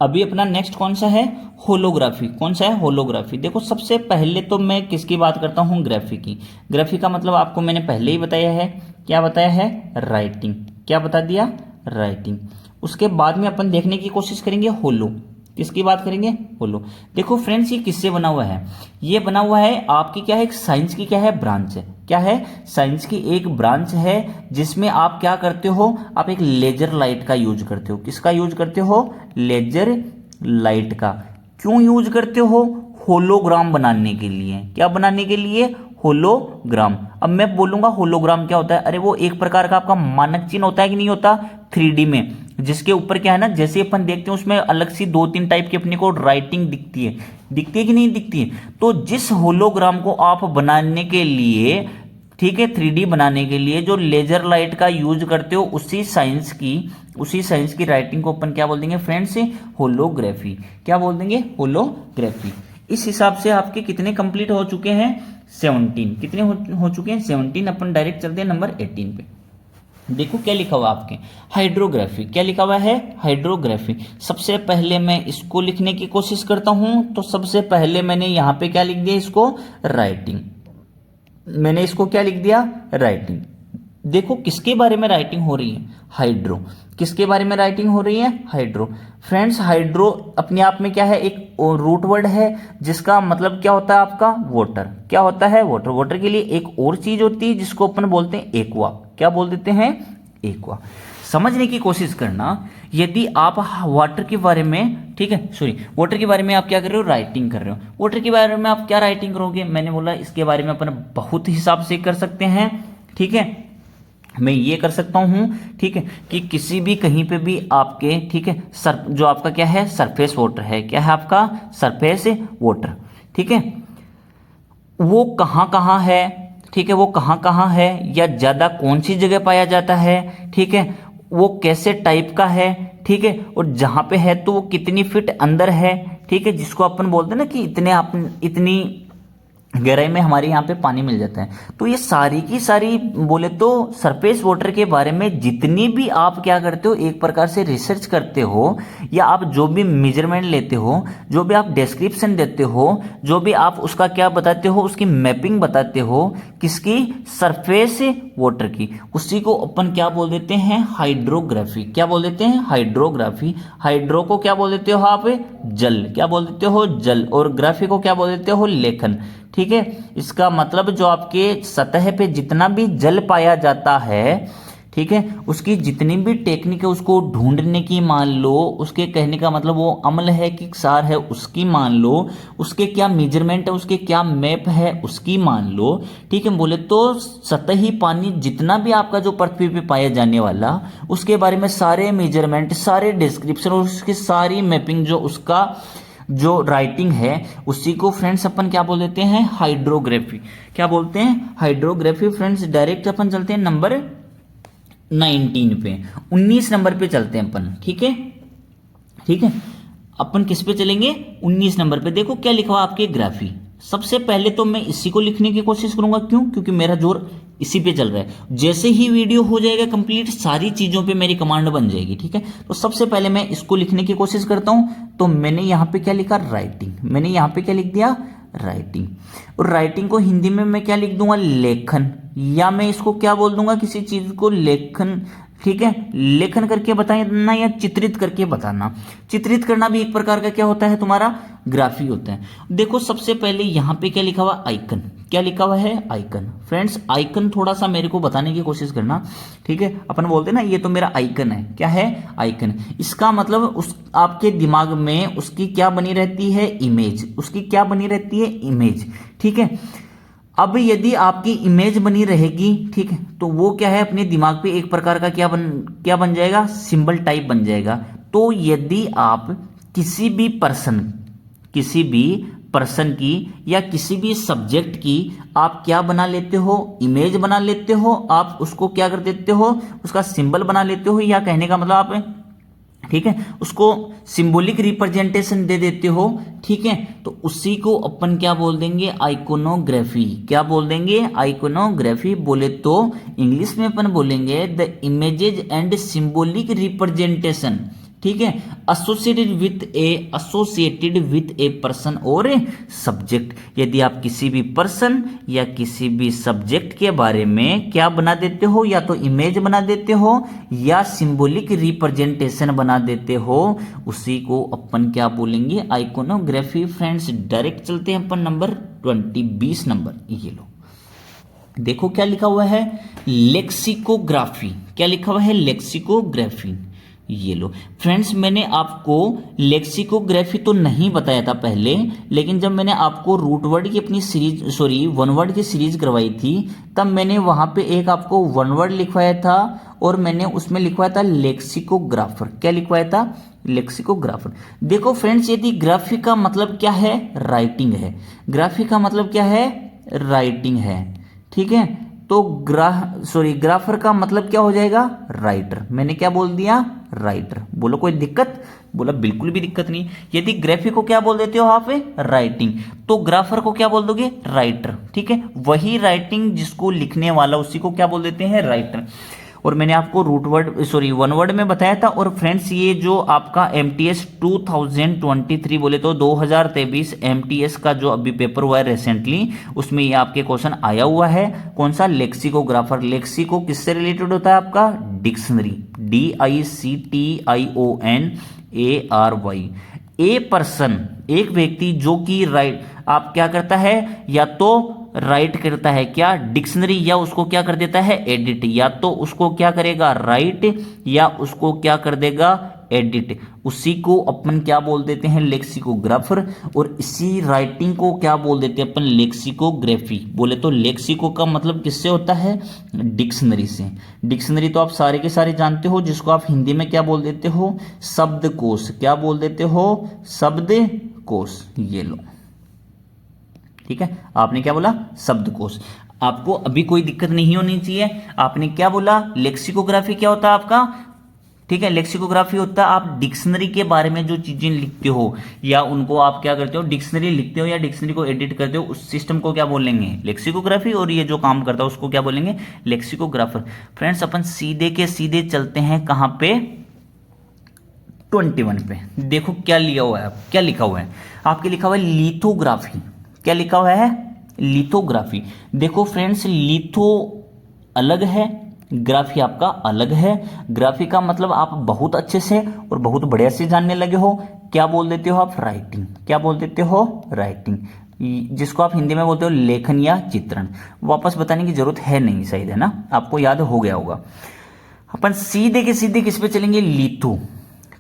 अभी अपना नेक्स्ट कौन सा है? होलोग्राफी। कौन सा है? होलोग्राफी। देखो सबसे पहले तो मैं किसकी बात करता हूं? ग्राफी की। ग्राफी का मतलब आपको मैंने पहले ही बताया है। क्या बताया है? राइटिंग। क्या बता दिया? राइटिंग। उसके बाद में अपन देखने की कोशिश करेंगे होलो। किसकी बात करेंगे? होलो। देखो फ्रेंड्स ये किससे बना हुआ है? ये बना हुआ है आपकी क्या है? एक साइंस की क्या है? ब्रांच है। क्या है? साइंस की एक ब्रांच है, जिसमें आप क्या करते हो? आप एक लेजर लाइट का यूज करते हो। किसका यूज करते हो? लेजर लाइट का। क्यों यूज करते हो? होलोग्राम बनाने के लिए। क्या बनाने के लिए? होलोग्राम। अब मैं बोलूंगा होलोग्राम क्या होता है? अरे वो एक प्रकार का आपका मानक चिन्ह होता है कि नहीं होता? 3D में, जिसके ऊपर क्या है ना, जैसे अपन देखते हैं उसमें अलग सी 2-3 टाइप की अपने को राइटिंग दिखती है। दिखती है कि नहीं दिखती है? तो जिस होलोग्राम को आप बनाने के लिए, ठीक है, 3D बनाने के लिए जो लेजर लाइट का यूज करते हो, उसी साइंस की राइटिंग को अपन क्या बोल देंगे फ्रेंड्स? होलोग्राफी। क्या बोल देंगे? होलोग्राफी। इस हिसाब से आपके कितने कंप्लीट हो चुके हैं? 17। कितने हो चुके हैं? 17। अपन डायरेक्ट चलते हैं नंबर 18 पे। देखो क्या लिखा हुआ आपके? हाइड्रोग्राफी। क्या लिखा हुआ है? हाइड्रोग्राफी। सबसे पहले मैं इसको लिखने की कोशिश करता हूं, तो सबसे पहले मैंने यहां पे क्या लिख दिया? इसको राइटिंग। मैंने इसको क्या लिख दिया? राइटिंग। देखो किसके बारे में राइटिंग हो रही है? हाइड्रो। किसके बारे में राइटिंग हो रही है? हाइड्रो। फ्रेंड्स हाइड्रो अपने आप में क्या है? एक रूट वर्ड है, जिसका मतलब क्या होता है आपका? वाटर। क्या होता है? वाटर। वाटर के लिए एक और चीज होती है जिसको अपन बोलते हैं एक्वा। क्या बोल देते हैं? एक्वा। समझने की कोशिश करना। यदि आप वाटर के बारे में, ठीक है, सॉरी, वाटर के बारे में आप क्या कर रहे हो, राइटिंग कर रहे हो। वाटर के बारे में आप क्या राइटिंग करोगे, मैंने बोला इसके बारे में अपन बहुत हिसाब से कर सकते हैं, ठीक है। मैं ये कर सकता हूं, ठीक है, कि किसी भी कहीं पे भी आपके, ठीक है, जो आपका क्या है, सरफेस वाटर है, क्या है आपका सरफेस वाटर, ठीक है, वो कहाँ कहाँ है, ठीक है, वो कहाँ कहाँ है, या ज़्यादा कौन सी जगह पाया जाता है, ठीक है, वो कैसे टाइप का है, ठीक है, और जहाँ पे है तो वो कितनी फीट अंदर है, ठीक है, जिसको अपन बोलते हैं ना कि इतनी गहराई में हमारे यहाँ पे पानी मिल जाता है। तो ये सारी की सारी बोले तो सरफेस वाटर के बारे में जितनी भी आप क्या करते हो, एक प्रकार से रिसर्च करते हो, या आप जो भी मेजरमेंट लेते हो, जो भी आप डिस्क्रिप्शन देते हो, जो भी आप उसका क्या बताते हो, उसकी मैपिंग बताते हो, किसकी, सरफेस वाटर की, उसी को अपन क्या बोल देते हैं, हाइड्रोग्राफी। क्या बोल देते हैं, हाइड्रोग्राफी। हाइड्रो को क्या बोल देते हो आप, जल। क्या बोल देते हो, जल। और ग्राफी को क्या बोल देते हो, लेखन, ठीक है। इसका मतलब जो आपके सतह पे जितना भी जल पाया जाता है, ठीक है, उसकी जितनी भी टेक्निक है उसको ढूंढने की मान लो, उसके कहने का मतलब वो अम्ल है कि क्षार है उसकी मान लो, उसके क्या मेजरमेंट है, उसके क्या मैप है उसकी मान लो, ठीक है। बोले तो सतही पानी जितना भी आपका जो पृथ्वी पे पाया जाने वाला, उसके बारे में सारे मेजरमेंट, सारे डिस्क्रिप्शन और उसकी सारी मैपिंग, जो उसका जो राइटिंग है, उसी को फ्रेंड्स अपन क्या बोल देते हैं, हाइड्रोग्राफी। क्या बोलते हैं, हाइड्रोग्राफी। फ्रेंड्स डायरेक्ट अपन चलते हैं नंबर 19 पे, 19 नंबर पे चलते हैं अपन, ठीक है, ठीक है। अपन किस पे चलेंगे, 19 नंबर पे। देखो क्या लिखा हुआ आपके ग्राफी। सबसे पहले तो मैं इसी को लिखने की कोशिश करूंगा, क्यों, क्योंकि मेरा जोर इसी पे चल रहा है। जैसे ही वीडियो हो जाएगा कंप्लीट, सारी चीजों पे मेरी कमांड बन जाएगी, ठीक है। तो सबसे पहले मैं इसको लिखने की कोशिश करता हूं। तो मैंने यहां पे क्या लिखा, राइटिंग। मैंने यहां पे क्या लिख दिया, राइटिंग। और राइटिंग को हिंदी में मैं क्या लिख दूंगा, लेखन, या मैं इसको क्या बोल दूंगा, किसी चीज को लेखन, ठीक है, लेखन करके बताना या चित्रित करके बताना। चित्रित करना भी एक प्रकार का क्या होता है, तुम्हारा ग्राफी होता है। देखो सबसे पहले यहां पे क्या लिखा हुआ, आइकन। क्या लिखा हुआ है, आइकन। फ्रेंड्स आइकन थोड़ा सा मेरे को बताने की कोशिश करना, ठीक है। अपन बोलते हैं ना, ये तो मेरा आइकन है। क्या है, आइकन। इसका मतलब उस आपके दिमाग में उसकी क्या बनी रहती है, इमेज। उसकी क्या बनी रहती है, इमेज, ठीक है। अब यदि आपकी इमेज बनी रहेगी, ठीक है, तो वो क्या है, अपने दिमाग पे एक प्रकार का क्या बन जाएगा, सिंबल टाइप बन जाएगा। तो यदि आप किसी भी पर्सन की या किसी भी सब्जेक्ट की आप क्या बना लेते हो, इमेज बना लेते हो, आप उसको क्या कर देते हो, उसका सिंबल बना लेते हो, या कहने का मतलब आप, ठीक है, उसको सिंबॉलिक रिप्रेजेंटेशन दे देते हो, ठीक है। तो उसी को अपन क्या बोल देंगे, आइकोनोग्राफी। क्या बोल देंगे, आइकोनोग्राफी। बोले तो इंग्लिश में अपन बोलेंगे the images and symbolic representation, ठीक है, एसोसिएटेड विथ ए पर्सन और सब्जेक्ट। यदि आप किसी भी पर्सन या किसी भी सब्जेक्ट के बारे में क्या बना देते हो, या तो इमेज बना देते हो या सिंबॉलिक रिप्रेजेंटेशन बना देते हो, उसी को अपन क्या बोलेंगे, आइकोनोग्राफी। फ्रेंड्स डायरेक्ट चलते हैं अपन नंबर 20 नंबर। ये लो, देखो क्या लिखा हुआ है, लेक्सिकोग्राफी। क्या लिखा हुआ है, लेक्सिकोग्राफी। ये लो फ्रेंड्स, मैंने आपको लेक्सिकोग्राफी तो नहीं बताया था पहले, लेकिन जब मैंने आपको रूट वर्ड की अपनी सीरीज, सॉरी, वन वर्ड की सीरीज करवाई थी, तब मैंने वहां पे एक आपको वन वर्ड लिखवाया था, और मैंने उसमें लिखवाया था लेक्सिकोग्राफर। क्या लिखवाया था, लेक्सिकोग्राफर। देखो फ्रेंड्स, यदि ग्राफी का मतलब क्या है, राइटिंग है। ग्राफी का मतलब क्या है, राइटिंग है, ठीक है। तो ग्राफर का मतलब क्या हो जाएगा, राइटर। मैंने क्या बोल दिया, राइटर। बोलो कोई दिक्कत, बोला बिल्कुल भी दिक्कत नहीं। यदि ग्राफी को क्या बोल देते हो आप, राइटिंग, तो ग्राफर को क्या बोल दोगे, राइटर, ठीक है। वही राइटिंग जिसको लिखने वाला, उसी को क्या बोल देते हैं, राइटर। और मैंने आपको वन वर्ड में बताया था। और फ्रेंड्स ये जो आपका MTS 2023 बोले तो 2023 MTS का जो अभी पेपर हुआ है रिसेंटली, उसमें ये आपके क्वेश्चन आया हुआ है। कौन सा, लेक्सिकोग्राफर। लेक्सिको किससे रिलेटेड होता है आपका, डिक्शनरी, DICTIONARY। ए पर्सन, एक व्यक्ति जो कि आप क्या करता है, या तो राइट करता है क्या, डिक्शनरी, या उसको क्या कर देता है, एडिट। या तो उसको क्या करेगा, राइट, या उसको क्या कर देगा, एडिट। उसी को अपन क्या बोल देते हैं, लेक्सिकोग्राफर। और इसी राइटिंग को क्या बोल देते हैं अपन, लेक्सिकोग्राफी। बोले तो लेक्सिको का मतलब किससे होता है, डिक्शनरी से। डिक्शनरी तो आप सारे के सारे जानते हो, जिसको आप हिंदी में क्या बोल देते हो, शब्दकोश। क्या बोल देते हो, शब्दकोश। ये लो, ठीक है, आपने क्या बोला, शब्दकोश। आपको अभी कोई दिक्कत नहीं होनी चाहिए। आपने क्या बोला, लेक्सिकोग्राफी क्या होता है आपका, ठीक है, लेक्सिकोग्राफी होता है आप डिक्शनरी के बारे में जो चीजें लिखते हो, या उनको आप क्या करते हो, डिक्शनरी लिखते हो या डिक्शनरी को एडिट करते हो, उस सिस्टम को क्या बोलेंगे, लेक्सिकोग्राफी। और ये जो काम करता है उसको क्या बोलेंगे, लेक्सिकोग्राफर। फ्रेंड्स अपन सीधे के सीधे चलते हैं कहां पे, 21 पे। देखो क्या लिया हुआ है, क्या लिखा हुआ है आपके, लिखा हुआ है लिथोग्राफी। क्या लिखा हुआ है, लिथोग्राफी। देखो फ्रेंड्स, लिथो अलग है, ग्राफी आपका अलग है। ग्राफी का मतलब आप बहुत अच्छे से और बहुत बढ़िया से जानने लगे हो। क्या बोल देते हो आप, राइटिंग। क्या बोल देते हो, राइटिंग, जिसको आप हिंदी में बोलते हो लेखन या चित्रण। वापस बताने की जरूरत है नहीं, शायद, है ना, आपको याद हो गया होगा। अपन सीधे के सीधे किस पे चलेंगे, लिथो।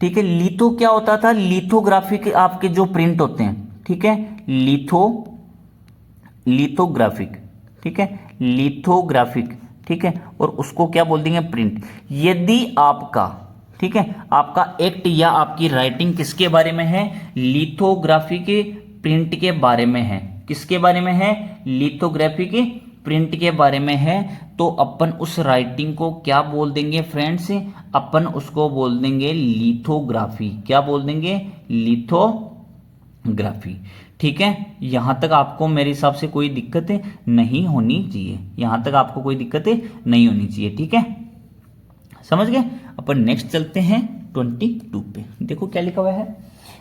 ठीक है, लिथो क्या होता था, लिथोग्राफी के आपके जो प्रिंट होते हैं, ठीक है, लिथोग्राफिक, ठीक है, लिथोग्राफिक, ठीक है, और उसको क्या बोल देंगे, प्रिंट। यदि आपका, ठीक है, आपका एक्ट या आपकी राइटिंग किसके बारे में है, लिथोग्राफी के प्रिंट के बारे में है। किसके बारे में है, लिथोग्राफी के प्रिंट के बारे में है, तो अपन उस राइटिंग को क्या बोल देंगे फ्रेंड्स, अपन उसको बोल देंगे लिथोग्राफी। क्या बोल देंगे, लिथोग्राफी। ठीक है, यहां तक आपको मेरे हिसाब से कोई दिक्कत नहीं होनी चाहिए, यहां तक आपको कोई दिक्कत नहीं होनी चाहिए। ठीक है, समझ गए। अपन नेक्स्ट चलते हैं 22 पे। देखो क्या लिखा हुआ है,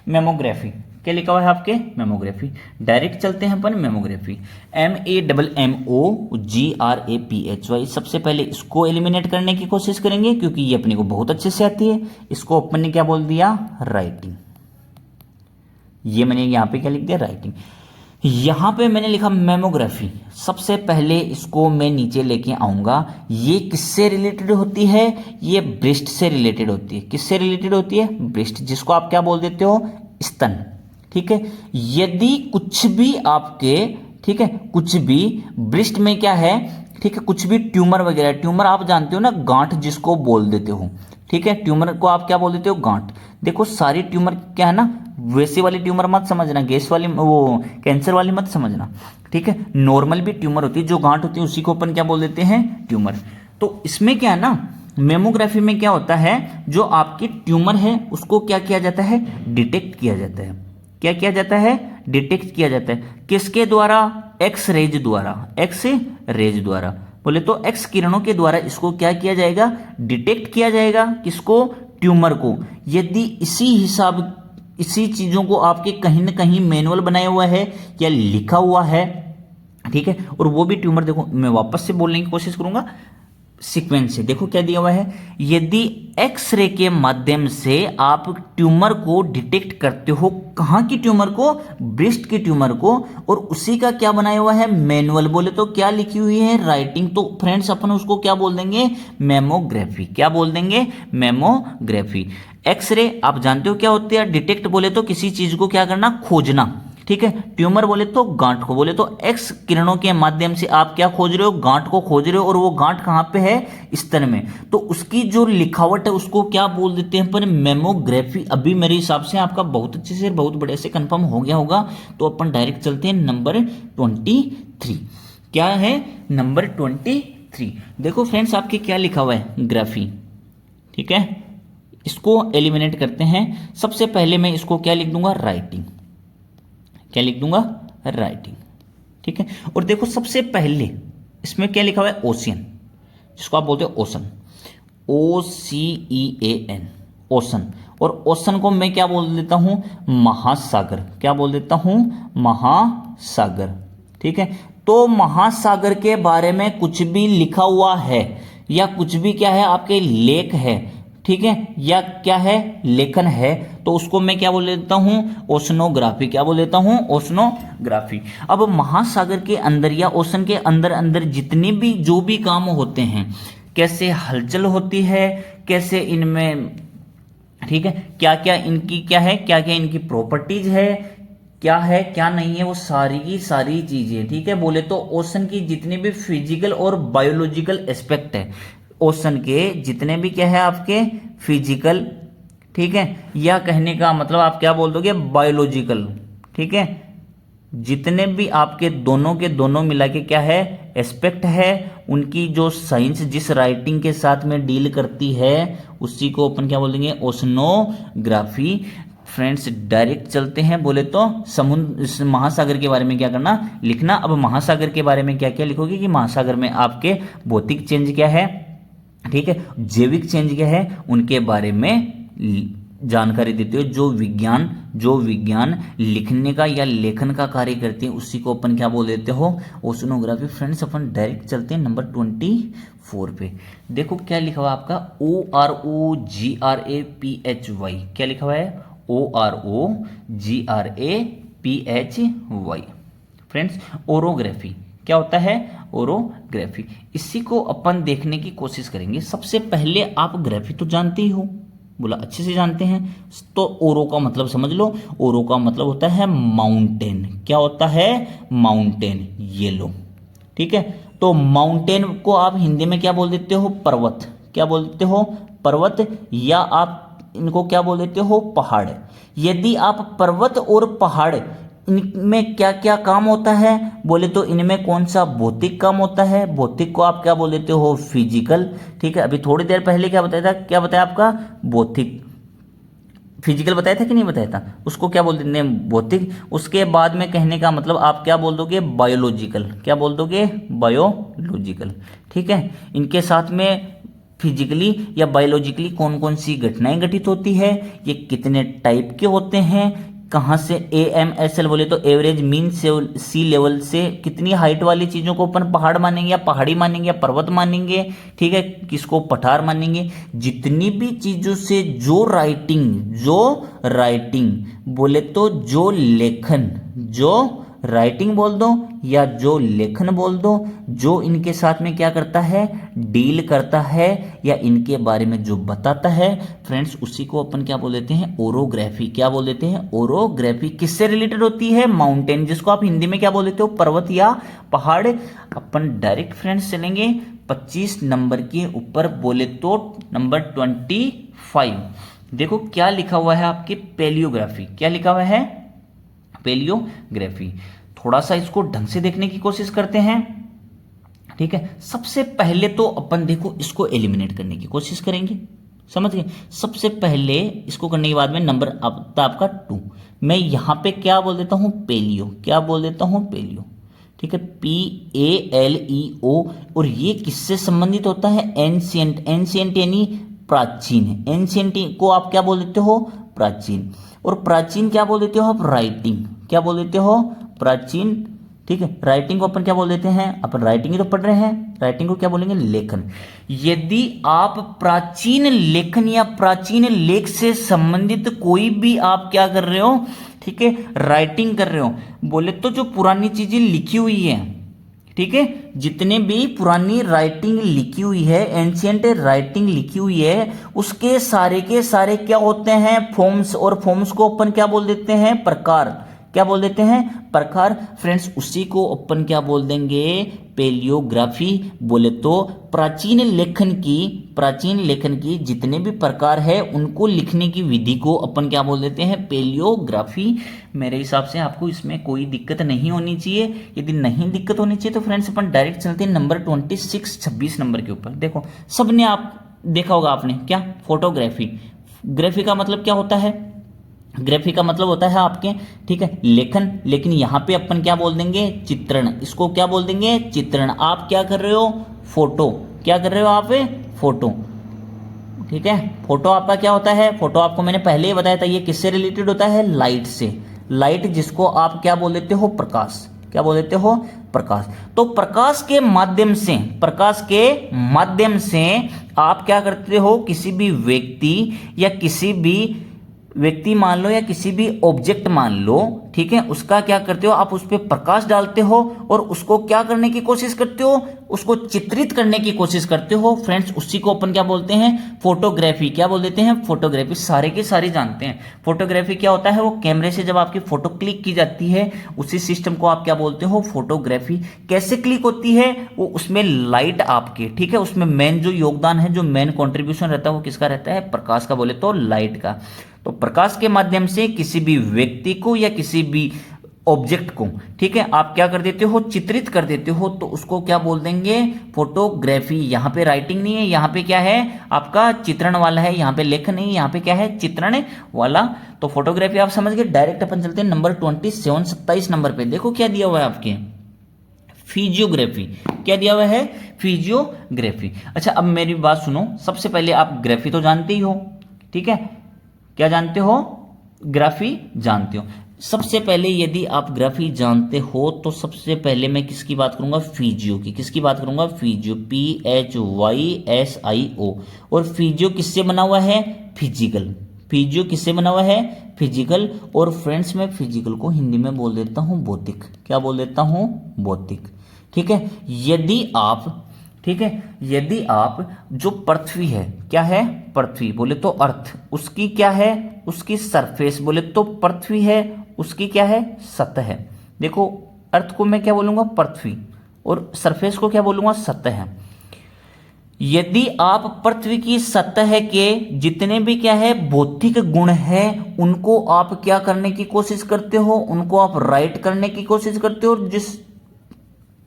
मेमोग्राफी। क्या लिखा हुआ है आपके, मेमोग्राफी। डायरेक्ट चलते हैं अपन मेमोग्राफी, MEMMOGRAPHY। सबसे पहले इसको एलिमिनेट करने की कोशिश करेंगे, क्योंकि ये अपने को बहुत अच्छे से आती है। इसको अपन ने क्या बोल दिया, राइटिंग। ये मैंने यहां पे क्या लिख दिया, राइटिंग। यहां पे मैंने लिखा मेमोग्राफी। सबसे पहले इसको मैं नीचे लेके आऊंगा। ये किससे रिलेटेड होती है, ये ब्रेस्ट से रिलेटेड होती है। किससे रिलेटेड होती है, ब्रेस्ट, जिसको आप क्या बोल देते हो, स्तन। ठीक है, यदि कुछ भी आपके, ठीक है, कुछ भी ब्रेस्ट में क्या है, ठीक है, कुछ भी ट्यूमर वगैरह, ट्यूमर आप जानते हो ना, गांठ जिसको बोल देते हो। ठीक है, ट्यूमर को आप क्या बोल देते हो, गांठ। देखो सारी ट्यूमर क्या है ना, वैसे वाली ट्यूमर मत समझना, गैस वाली, वो कैंसर वाली मत समझना। ठीक है, नॉर्मल भी ट्यूमर होती है, जो गांठ होती है उसी को अपन क्या बोल देते हैं, ट्यूमर। तो इसमें क्या है ना, मेमोग्राफी में क्या होता है, जो आपकी ट्यूमर है उसको क्या किया जाता है, डिटेक्ट किया जाता है। क्या किया जाता है, डिटेक्ट किया जाता है। किसके द्वारा, एक्स रेज द्वारा। एक्स रेज द्वारा, बोले तो एक्स किरणों के द्वारा इसको क्या किया जाएगा, डिटेक्ट किया जाएगा। किसको, ट्यूमर को। यदि इसी चीजों को आपके कहीं ना कहीं मैनुअल बनाया हुआ है या लिखा हुआ है, ठीक है, और वो भी ट्यूमर, देखो मैं वापस से बोलने की कोशिश करूंगा सीक्वेंस से। देखो क्या दिया हुआ है, यदि एक्सरे के माध्यम से आप ट्यूमर को डिटेक्ट करते हो, कहां की ट्यूमर को, ब्रेस्ट की ट्यूमर को, और उसी का क्या बनाया हुआ है, मैनुअल। बोले तो क्या लिखी हुई है, राइटिंग। तो फ्रेंड्स अपन उसको क्या बोल देंगे, मेमोग्राफी। क्या बोल देंगे, मेमोग्राफी। एक्सरे आप जानते हो क्या होती है, डिटेक्ट बोले तो किसी चीज को क्या करना, खोजना। ठीक है, ट्यूमर बोले तो गांठ को, बोले तो एक्स किरणों के माध्यम से आप क्या खोज रहे हो, गांठ को खोज रहे हो, और वो गांठ कहां पे है, स्तन में। तो उसकी जो लिखावट है उसको क्या बोल देते हैं पर, मेमोग्राफी। अभी मेरे हिसाब से आपका बहुत अच्छे से, बहुत बड़े से कंफर्म हो गया होगा। तो अपन डायरेक्ट चलते हैं नंबर 23। क्या है, नंबर 23। देखो फ्रेंड्स आपके क्या लिखा हुआ है, ग्राफी। ठीक है, इसको एलिमिनेट करते हैं। सबसे पहले मैं इसको क्या लिख दूंगा, राइटिंग। क्या लिख दूंगा, राइटिंग। ठीक है, और देखो सबसे पहले इसमें क्या लिखा हुआ है, ओशियन, जिसको आप बोलते हो ओशन, OCEAN, ओशन। और ओशन को मैं क्या बोल देता हूं, महासागर। क्या बोल देता हूं, महासागर। ठीक है, तो महासागर के बारे में कुछ भी लिखा हुआ है या कुछ भी क्या है आपके लेख है, ठीक है, या क्या है, लेखन है, तो उसको मैं क्या बोल देता हूं, ओशनोग्राफी। क्या बोल देता हूं, ओशनोग्राफी। अब महासागर के अंदर या ओशन के अंदर अंदर जितने भी जो भी काम होते हैं, कैसे हलचल होती है, कैसे इनमें, ठीक है, क्या क्या इनकी क्या है, क्या क्या इनकी प्रॉपर्टीज है क्या नहीं है, वो सारी की सारी चीजें, ठीक है। बोले तो ओशन की जितनी भी फिजिकल और बायोलॉजिकल एस्पेक्ट है, ओशन के जितने भी क्या है आपके फिजिकल, ठीक है, या कहने का मतलब आप क्या बोल दोगे, बायोलॉजिकल, ठीक है, जितने भी आपके दोनों के दोनों मिला के क्या है, एस्पेक्ट है, उनकी जो साइंस जिस राइटिंग के साथ में डील करती है, उसी को अपन क्या बोल देंगे, ओशनोग्राफी। फ्रेंड्स डायरेक्ट चलते हैं, बोले तो समुद्र महासागर के बारे में क्या करना, लिखना। अब महासागर के बारे में क्या क्या लिखोगे कि महासागर में आपके भौतिक चेंज क्या है, ठीक है, जैविक चेंज क्या है, उनके बारे में जानकारी देते हो। जो विज्ञान लिखने का या लेखन का कार्य करते हैं, उसी को अपन क्या बोल देते हो, ओशनोग्राफी। फ्रेंड्स अपन डायरेक्ट चलते हैं नंबर 24 पे। देखो क्या लिखा हुआ आपका, OROGRAPHY। क्या लिखा हुआ है, OROGRAPHY। फ्रेंड्स ओरोग्राफी क्या होता है, ओरोग्राफी। इसी को अपन देखने की कोशिश करेंगे। सबसे पहले आप ग्राफी तो जानते ही हो, बोला अच्छे से जानते हैं, तो ओरो का मतलब समझ लो। ओरो का मतलब होता है माउंटेन। क्या होता है, माउंटेन, ये लो, ठीक है। तो माउंटेन को आप हिंदी में क्या बोल देते हो, पर्वत। क्या बोल देते हो, पर्वत, या आप इनको क्या बोल देते हो, पहाड़। यदि आप पर्वत और पहाड़, इनमें क्या क्या काम होता है, बोले तो इनमें कौन सा भौतिक काम होता है, भौतिक को आप क्या बोल देते हो, फिजिकल, ठीक है। अभी थोड़ी देर पहले क्या बताया था, क्या बताया आपका, भौतिक, फिजिकल बताया था कि नहीं बताया था, उसको क्या बोल देते हैं, भौतिक। उसके बाद में कहने का मतलब आप क्या बोल दोगे, बायोलॉजिकल। क्या बोल दोगे, बायोलॉजिकल, ठीक है। इनके साथ में फिजिकली या बायोलॉजिकली कौन कौन सी घटनाएं घटित होती है, ये कितने टाइप के होते हैं, कहाँ से AMSL बोले तो एवरेज मीन सी लेवल से कितनी हाइट वाली चीज़ों को अपन पहाड़ मानेंगे या पहाड़ी मानेंगे या पर्वत मानेंगे, ठीक है, किसको पठार मानेंगे। जितनी भी चीज़ों से जो राइटिंग बोले तो जो लेखन, जो राइटिंग बोल दो या जो लेखन बोल दो, जो इनके साथ में क्या करता है, डील करता है या इनके बारे में जो बताता है, फ्रेंड्स उसी को अपन क्या बोल देते हैं, ओरोग्राफी। क्या बोल देते हैं, ओरोग्राफी। किससे रिलेटेड होती है, माउंटेन, जिसको आप हिंदी में क्या बोल देते हो, पर्वत या पहाड़। अपन डायरेक्ट फ्रेंड्स चलेंगे 25 नंबर के ऊपर, बोले तो नंबर 25। देखो क्या लिखा हुआ है आपके, पेलियोग्राफी। क्या लिखा हुआ है, पेलियोग्राफी। थोड़ा सा इसको ढंग से देखने की कोशिश करते हैं, ठीक है। सबसे पहले तो अपन देखो इसको एलिमिनेट करने की कोशिश करेंगे, समझ गए। सबसे पहले इसको करने के बाद में नंबर आपका 2, मैं यहां पे क्या बोल देता हूं, पेलियो। क्या बोल देता हूं, पेलियो, ठीक है, PALEO। और ये किससे संबंधित होता है, एंशियंट। एंशियंट यानी प्राचीन। एंशियंट को आप क्या बोल देते हो, प्राचीन। और प्राचीन क्या बोल देते हो आप, राइटिंग। क्या बोल देते हो, प्राचीन, ठीक है। राइटिंग को अपन क्या बोल देते हैं, अपन राइटिंग ही तो पढ़ रहे हैं, राइटिंग को क्या बोलेंगे, लेखन। यदि आप प्राचीन लेखन या प्राचीन लेख से संबंधित कोई भी आप क्या कर रहे हो, ठीक है, राइटिंग कर रहे हो, बोले तो जो पुरानी चीजें लिखी हुई है, ठीक है, जितने भी पुरानी राइटिंग लिखी हुई है, एंशियंट राइटिंग लिखी हुई है, उसके सारे के सारे क्या होते हैं, फॉर्म्स। और फॉर्म्स को अपन क्या बोल देते हैं, प्रकार। क्या बोल देते हैं, प्रकार। फ्रेंड्स उसी को अपन क्या बोल देंगे, पेलियोग्राफी। बोले तो प्राचीन लेखन की जितने भी प्रकार है, उनको लिखने की विधि को अपन क्या बोल देते हैं, पेलियोग्राफी। मेरे हिसाब से आपको इसमें कोई दिक्कत नहीं होनी चाहिए। यदि नहीं दिक्कत होनी चाहिए तो फ्रेंड्स अपन डायरेक्ट चलते हैं नंबर 26 नंबर के ऊपर। देखो सबने आप देखा होगा आपने, क्या, फोटोग्राफी। ग्राफी का मतलब क्या होता है, ग्राफी का मतलब होता है आपके, ठीक है, लेखन। लेकिन यहां पे अपन क्या बोल देंगे, चित्रण। इसको क्या बोल देंगे, चित्रण। आप क्या कर रहे हो, फोटो। क्या कर रहे हो आप, फोटो, ठीक है। फोटो आपका क्या होता है, फोटो आपको मैंने पहले ही बताया था, ये किससे रिलेटेड होता है, लाइट से। लाइट जिसको आप क्या बोल देते हो, प्रकाश। क्या बोल देते हो, प्रकाश। तो प्रकाश के माध्यम से आप क्या करते हो, किसी भी व्यक्ति मान लो या किसी भी ऑब्जेक्ट मान लो, ठीक है, उसका क्या करते हो आप, उस पर प्रकाश डालते हो और उसको क्या करने की कोशिश करते हो, उसको चित्रित करने की कोशिश करते हो फ्रेंड्स। उसी को अपन क्या बोलते हैं, फोटोग्राफी। क्या बोल देते हैं, फोटोग्राफी। सारे के सारे जानते हैं फोटोग्राफी क्या होता है। वो कैमरे से जब आपकी फोटो क्लिक की जाती है, उसी सिस्टम को आप क्या बोलते हो, फोटोग्राफी। कैसे क्लिक होती है, वो उसमें लाइट आपके, ठीक है, उसमें मेन जो योगदान है, जो मेन कॉन्ट्रीब्यूशन रहता है वो किसका रहता है, प्रकाश का, बोले तो लाइट का। तो प्रकाश के माध्यम से किसी भी व्यक्ति को या किसी भी ऑब्जेक्ट को, ठीक है, आप क्या कर देते हो, चित्रित कर देते हो, तो उसको क्या बोल देंगे, फोटोग्राफी। यहां पे राइटिंग नहीं है, यहां पे क्या है आपका चित्रण वाला है, यहां पे लेखन नहीं, यहां पे क्या है, चित्रण वाला। तो फोटोग्राफी आप समझ गए। डायरेक्ट अपन चलते हैं नंबर 27 नंबर पे। देखो क्या दिया हुआ है आपके, फिजियोग्राफी। क्या दिया हुआ है, फिजियोग्राफी। अच्छा अब मेरी बात सुनो, सबसे पहले आप ग्राफी तो जानते ही हो, ठीक है, क्या जानते हो, ग्राफी जानते हो। सबसे पहले यदि आप ग्राफी जानते हो तो सबसे पहले मैं किसकी बात करूंगा, फिजियो की। किसकी बात करूंगा, फिजियो, PHYSIO। और फिजियो किससे बना हुआ है, फिजिकल। फिजियो किससे बना हुआ है, फिजिकल। और फ्रेंड्स मैं फिजिकल को हिंदी में बोल देता हूं भौतिक। क्या बोल देता हूं, भौतिक, ठीक है। यदि आप, ठीक है, यदि आप जो पृथ्वी है, क्या है, पृथ्वी बोले तो अर्थ, उसकी क्या है, उसकी सरफेस, बोले तो पृथ्वी है, उसकी क्या है, सतह। देखो अर्थ को मैं क्या बोलूंगा, पृथ्वी, और सरफेस को क्या बोलूंगा, सतह। यदि आप पृथ्वी की सतह के जितने भी क्या है भौतिक गुण है, उनको आप क्या करने की कोशिश करते हो, उनको आप राइट करने की कोशिश करते हो, जिस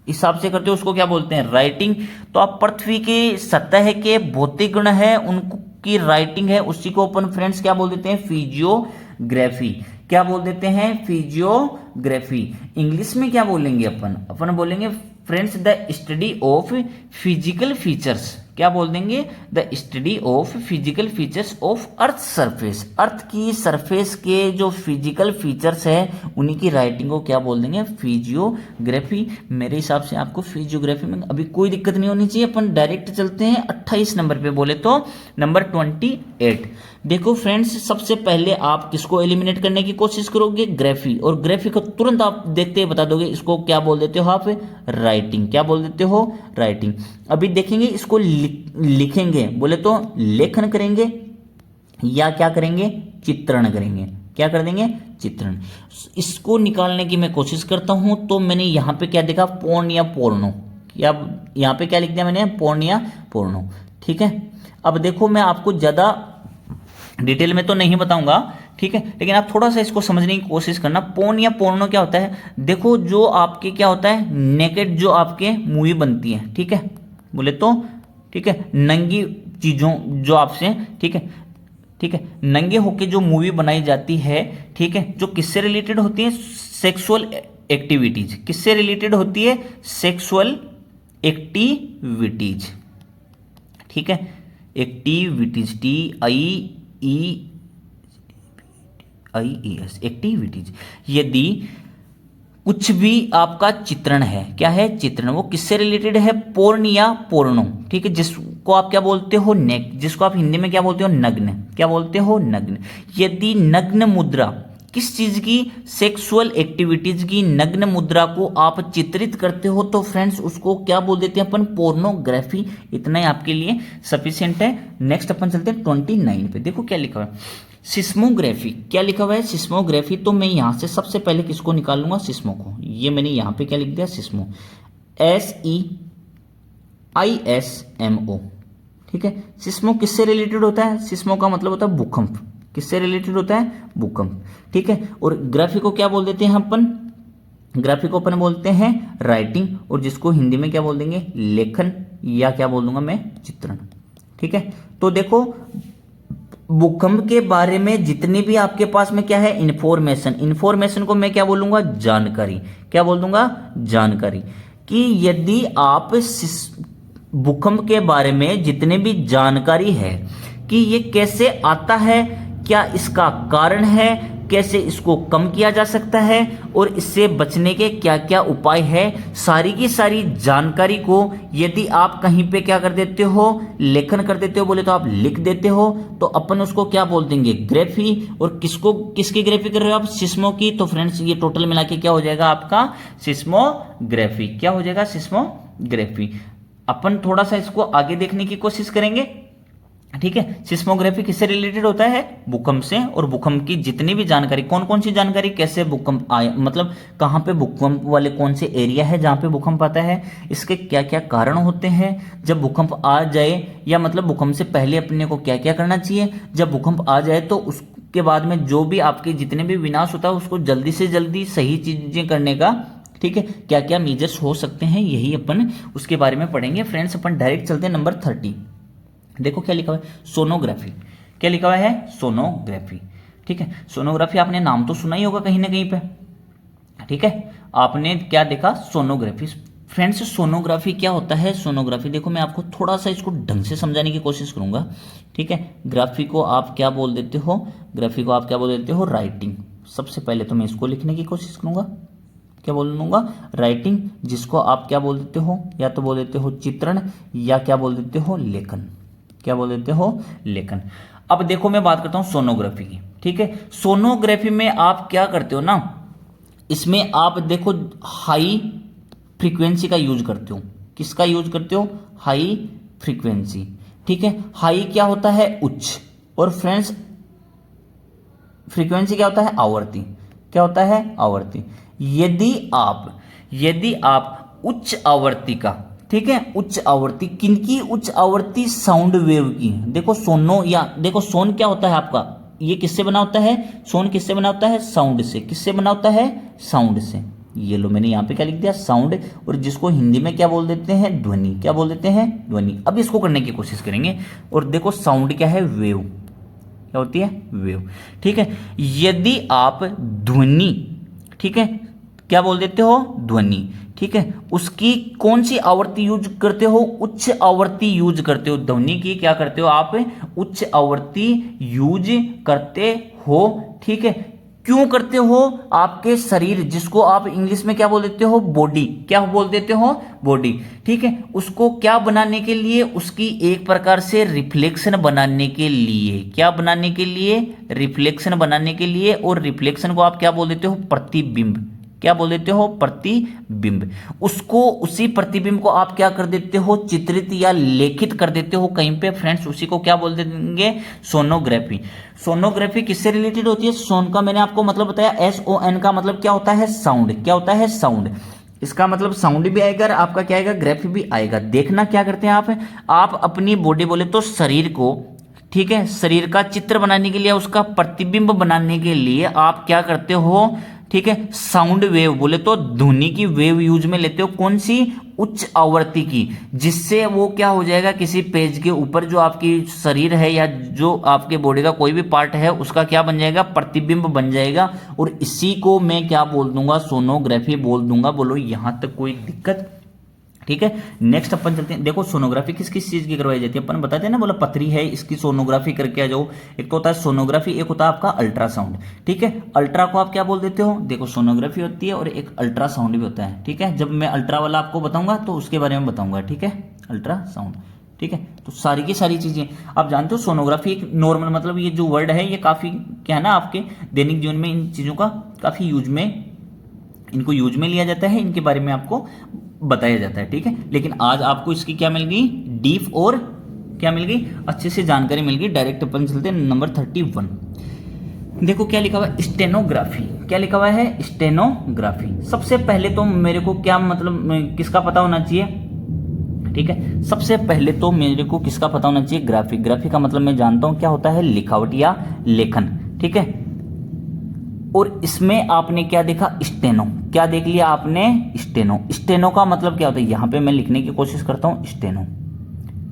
हिसाब से करते हो उसको क्या बोलते हैं, राइटिंग। तो आप पृथ्वी की सतह के भौतिक गुण है, उनकी राइटिंग है, उसी को अपन फ्रेंड्स क्या बोल देते हैं, फिजियोग्राफी। क्या बोल देते हैं, फिजियोग्राफी। इंग्लिश में क्या बोलेंगे अपन बोलेंगे friends the study of physical features. क्या बोल देंगे, the study of physical features of earth surface. Earth की सरफेस के जो फिजिकल फीचर्स है उन्हीं की राइटिंग को क्या बोल देंगे, फिजियोग्राफी। मेरे हिसाब से आपको फिजियोग्राफी में अभी कोई दिक्कत नहीं होनी चाहिए। अपन डायरेक्ट चलते हैं 28 नंबर पे, बोले तो नंबर 28। देखो फ्रेंड्स, सबसे पहले आप किसको एलिमिनेट करने की कोशिश करोगे, ग्राफी। और ग्राफी को तुरंत आप देखते ही बता दोगे इसको क्या बोल देते हो आप, राइटिंग। क्या बोल देते हो, राइटिंग। अभी देखेंगे इसको लिखेंगे, बोले तो लेखन करेंगे या क्या करेंगे, चित्रण करेंगे। क्या कर देंगे, चित्रण। इसको निकालने की मैं कोशिश करता हूं। तो मैंने यहां पे क्या देखा, पौर्ण या पोर्णो। या यहां पे क्या लिख दिया मैंने, पौर्ण या पोर्णो, ठीक है। अब देखो मैं आपको ज्यादा डिटेल में तो नहीं बताऊंगा, ठीक है, लेकिन आप थोड़ा सा इसको समझने की कोशिश करना। पोर्न या पोर्नो क्या होता है, देखो जो आपके क्या होता है, नेकेड जो आपके मूवी बनती है, ठीक है, बोले तो, ठीक है, नंगी चीजों जो आपसे, ठीक है, ठीक है, नंगे होके जो मूवी बनाई जाती है, ठीक है, जो किससे रिलेटेड होती है, सेक्सुअल एक्टिविटीज। किससे रिलेटेड होती है, सेक्सुअल एक्टिविटीज, ठीक है, एक्टिविटीज, TIES, एक्टिविटीज। यदि कुछ भी आपका चित्रण है, क्या है, चित्रण, वो किससे रिलेटेड है, पोर्न या पोर्नो, ठीक है, जिसको आप क्या बोलते हो, नेक, जिसको आप हिंदी में क्या बोलते हो, नग्न। क्या बोलते हो, नग्न। यदि नग्न मुद्रा, किस चीज की, सेक्सुअल एक्टिविटीज की नग्न मुद्रा को आप चित्रित करते हो तो फ्रेंड्स उसको क्या बोल देते हैं अपन, पोर्नोग्राफी। इतना ही आपके लिए सफिशिएंट है। नेक्स्ट अपन चलते हैं 29 पे। देखो क्या लिखा हुआ है, सिस्मोग्राफी। क्या लिखा हुआ है, सिस्मोग्राफी। तो मैं यहां से सबसे पहले किसको निकालूंगा, सिस्मो को। ये मैंने यहां पे क्या लिख दिया, सिस्मो, SEISMO, ठीक है। सिस्मो किससे रिलेटेड होता है, सिस्मो का मतलब होता है भूकंप। किससे रिलेटेड होता है, भूकंप, ठीक है। और ग्राफी को क्या बोल देते हैं अपन, ग्राफी को अपन बोलते हैं राइटिंग, और जिसको हिंदी में क्या बोल देंगे, लेखन, या क्या बोल दूंगा मैं, चित्रण, ठीक है। तो देखो भूकंप के बारे में जितनी भी आपके पास में क्या है, इंफॉर्मेशन को मैं क्या बोलूंगा, जानकारी। क्या बोल दूंगा, जानकारी। कि यदि आप भूकंप के बारे में जितने भी जानकारी है कि ये कैसे आता है, क्या इसका कारण है, कैसे इसको कम किया जा सकता है और इससे बचने के क्या क्या उपाय है, सारी की सारी जानकारी को यदि आप कहीं पे क्या कर देते हो, लेखन कर देते हो, बोले तो आप लिख देते हो, तो अपन उसको क्या बोल देंगे, ग्राफी। और किसकी ग्राफी कर रहे हो आप, सिस्मो की। तो फ्रेंड्स ये टोटल मिला के क्या हो जाएगा आपका, सिस्मोग्राफी। क्या हो जाएगा, सिस्मोग्राफी। अपन थोड़ा सा इसको आगे देखने की कोशिश करेंगे, ठीक है। सिस्मोग्राफी किससे रिलेटेड होता है, भूकंप से। और भूकंप की जितनी भी जानकारी, कौन कौन सी जानकारी, कैसे भूकंप आए, मतलब कहां पे भूकंप वाले कौन से एरिया है जहां पे भूकंप आता है, इसके क्या क्या कारण होते हैं, जब भूकंप आ जाए या मतलब भूकंप से पहले अपने को क्या क्या करना चाहिए, जब भूकंप आ जाए तो उसके बाद में जो भी आपके जितने भी विनाश होता है उसको जल्दी से जल्दी सही चीजें करने का, ठीक है, क्या क्या मेजर्स हो सकते हैं, यही अपन उसके बारे में पढ़ेंगे। फ्रेंड्स अपन डायरेक्ट चलते हैं नंबर 30। देखो क्या लिखा हुआ है, सोनोग्राफी। क्या लिखा हुआ है, सोनोग्राफी, ठीक है। सोनोग्राफी आपने नाम तो सुना ही होगा कहीं ना कहीं पे, ठीक है। आपने क्या देखा, सोनोग्राफी। फ्रेंड्स सोनोग्राफी क्या होता है, सोनोग्राफी देखो मैं आपको थोड़ा सा इसको ढंग से समझाने की कोशिश करूंगा, ठीक है। ग्राफी को आप क्या बोल देते हो, ग्राफी को आप क्या बोल देते हो, राइटिंग। सबसे पहले तो मैं इसको लिखने की कोशिश करूंगा, क्या बोल दूंगा, राइटिंग, जिसको आप क्या बोल देते हो, या तो बोल देते हो चित्रण, या क्या बोल देते हो, लेखन। क्या बोल देते हो, लेखन। अब देखो मैं बात करता हूं सोनोग्राफी की, ठीक है। सोनोग्राफी में आप क्या करते हो ना, इसमें आप देखो हाई फ्रीक्वेंसी का यूज करते हो। किसका यूज करते हो, हाई फ्रीक्वेंसी, ठीक है। हाई क्या होता है, उच्च, और फ्रेंड्स फ्रीक्वेंसी क्या होता है, आवर्ती। क्या होता है, आवर्ती। यदि आप उच्च आवृत्ति का, ठीक है, उच्च आवृत्ति, किनकी उच्च आवृत्ति, साउंड वेव की। देखो सोनो, या देखो सोन क्या होता है आपका, ये किससे बना होता है, सोन किससे बना होता है, साउंड से। किससे बना होता है, साउंड से। ये लो मैंने यहां पे क्या लिख दिया, साउंड, और जिसको हिंदी में क्या बोल देते हैं, ध्वनि। क्या बोल देते हैं, ध्वनि। अब इसको करने की कोशिश करेंगे। और देखो साउंड क्या है, वेव। क्या होती है, वेव, ठीक है। यदि आप ध्वनि, ठीक है, क्या बोल देते हो, ध्वनि, ठीक है, उसकी कौन सी आवृत्ति यूज करते हो, उच्च आवृत्ति यूज करते हो। ध्वनि की क्या करते हो आप, उच्च आवृत्ति यूज करते हो, ठीक है। क्यों करते हो, आपके शरीर, जिसको आप इंग्लिश में क्या बोल देते हो, बॉडी। क्या बोल देते हो, बॉडी, ठीक है। उसको क्या बनाने के लिए, उसकी एक प्रकार से रिफ्लेक्शन बनाने के लिए। क्या बनाने के लिए, रिफ्लेक्शन बनाने के लिए। और रिफ्लेक्शन को आप क्या बोल देते हो, प्रतिबिंब। क्या बोल देते हो, प्रतिबिंब। उसको, उसी प्रतिबिंब को आप क्या कर देते हो, चित्रित या लेखित कर देते हो कहीं पे। फ्रेंड्स उसी को क्या बोल देंगे, सोनोग्राफी। सोनोग्राफी किससे रिलेटेड होती है, सोन का मैंने आपको मतलब बताया, SON का मतलब क्या होता है, साउंड। क्या होता है, साउंड। इसका मतलब साउंड भी आएगा, आपका क्या आएगा, ग्राफी भी आएगा। देखना क्या करते हैं आप अपनी बॉडी, बोले तो शरीर को, ठीक है, शरीर का चित्र बनाने के लिए, उसका प्रतिबिंब बनाने के लिए आप क्या करते हो, ठीक है, साउंड वेव, बोले तो ध्वनि की वेव यूज में लेते हो। कौन सी, उच्च आवृत्ति की, जिससे वो क्या हो जाएगा, किसी पेज के ऊपर जो आपकी शरीर है या जो आपके बॉडी का कोई भी पार्ट है उसका क्या बन जाएगा, प्रतिबिंब बन जाएगा। और इसी को मैं क्या बोल दूंगा, सोनोग्राफी बोल दूंगा। बोलो यहां तक कोई दिक्कत, ठीक है। नेक्स्ट अपन चलते हैं। देखो सोनोग्राफी किस किस चीज की करवाई जाती है, अपन बताते हैं ना, बोला पथरी है इसकी सोनोग्राफी करके आ जाओ। एक तो होता है सोनोग्राफी, एक होता है आपका अल्ट्रासाउंड, ठीक है। अल्ट्रा को आप क्या बोल देते हो, देखो सोनोग्राफी होती है और एक अल्ट्रासाउंड भी होता है, ठीक है। जब मैं अल्ट्रा वाला आपको बताऊंगा तो उसके बारे में बताऊंगा, ठीक है, अल्ट्रासाउंड, ठीक है। तो सारी की सारी चीजें आप जानते हो। सोनोग्राफी एक नॉर्मल, मतलब ये जो वर्ड है ये काफी क्या है ना, आपके दैनिक जीवन में इन चीजों का काफी यूज में लिया जाता है, इनके बारे में आपको बताया जाता है, ठीक है। लेकिन आज आपको इसकी क्या मिल गई, डीप और क्या मिल गई, अच्छे से जानकारी मिल गई। डायरेक्ट अपन चलते हैं नंबर 31। देखो क्या लिखा हुआ है, स्टेनोग्राफी। क्या लिखा हुआ है, स्टेनोग्राफी। सबसे पहले तो मेरे को क्या मतलब किसका पता होना चाहिए, ठीक है। सबसे पहले तो मेरे को किसका पता होना चाहिए, ग्राफी। ग्राफी का मतलब मैं जानता हूं क्या होता है, लिखावट या लेखन, ठीक है। और इसमें आपने क्या देखा, स्टेनो। क्या देख लिया आपने, स्टेनो। स्टेनो का मतलब क्या होता है, यहां पे मैं लिखने की कोशिश करता हूं, स्टेनो,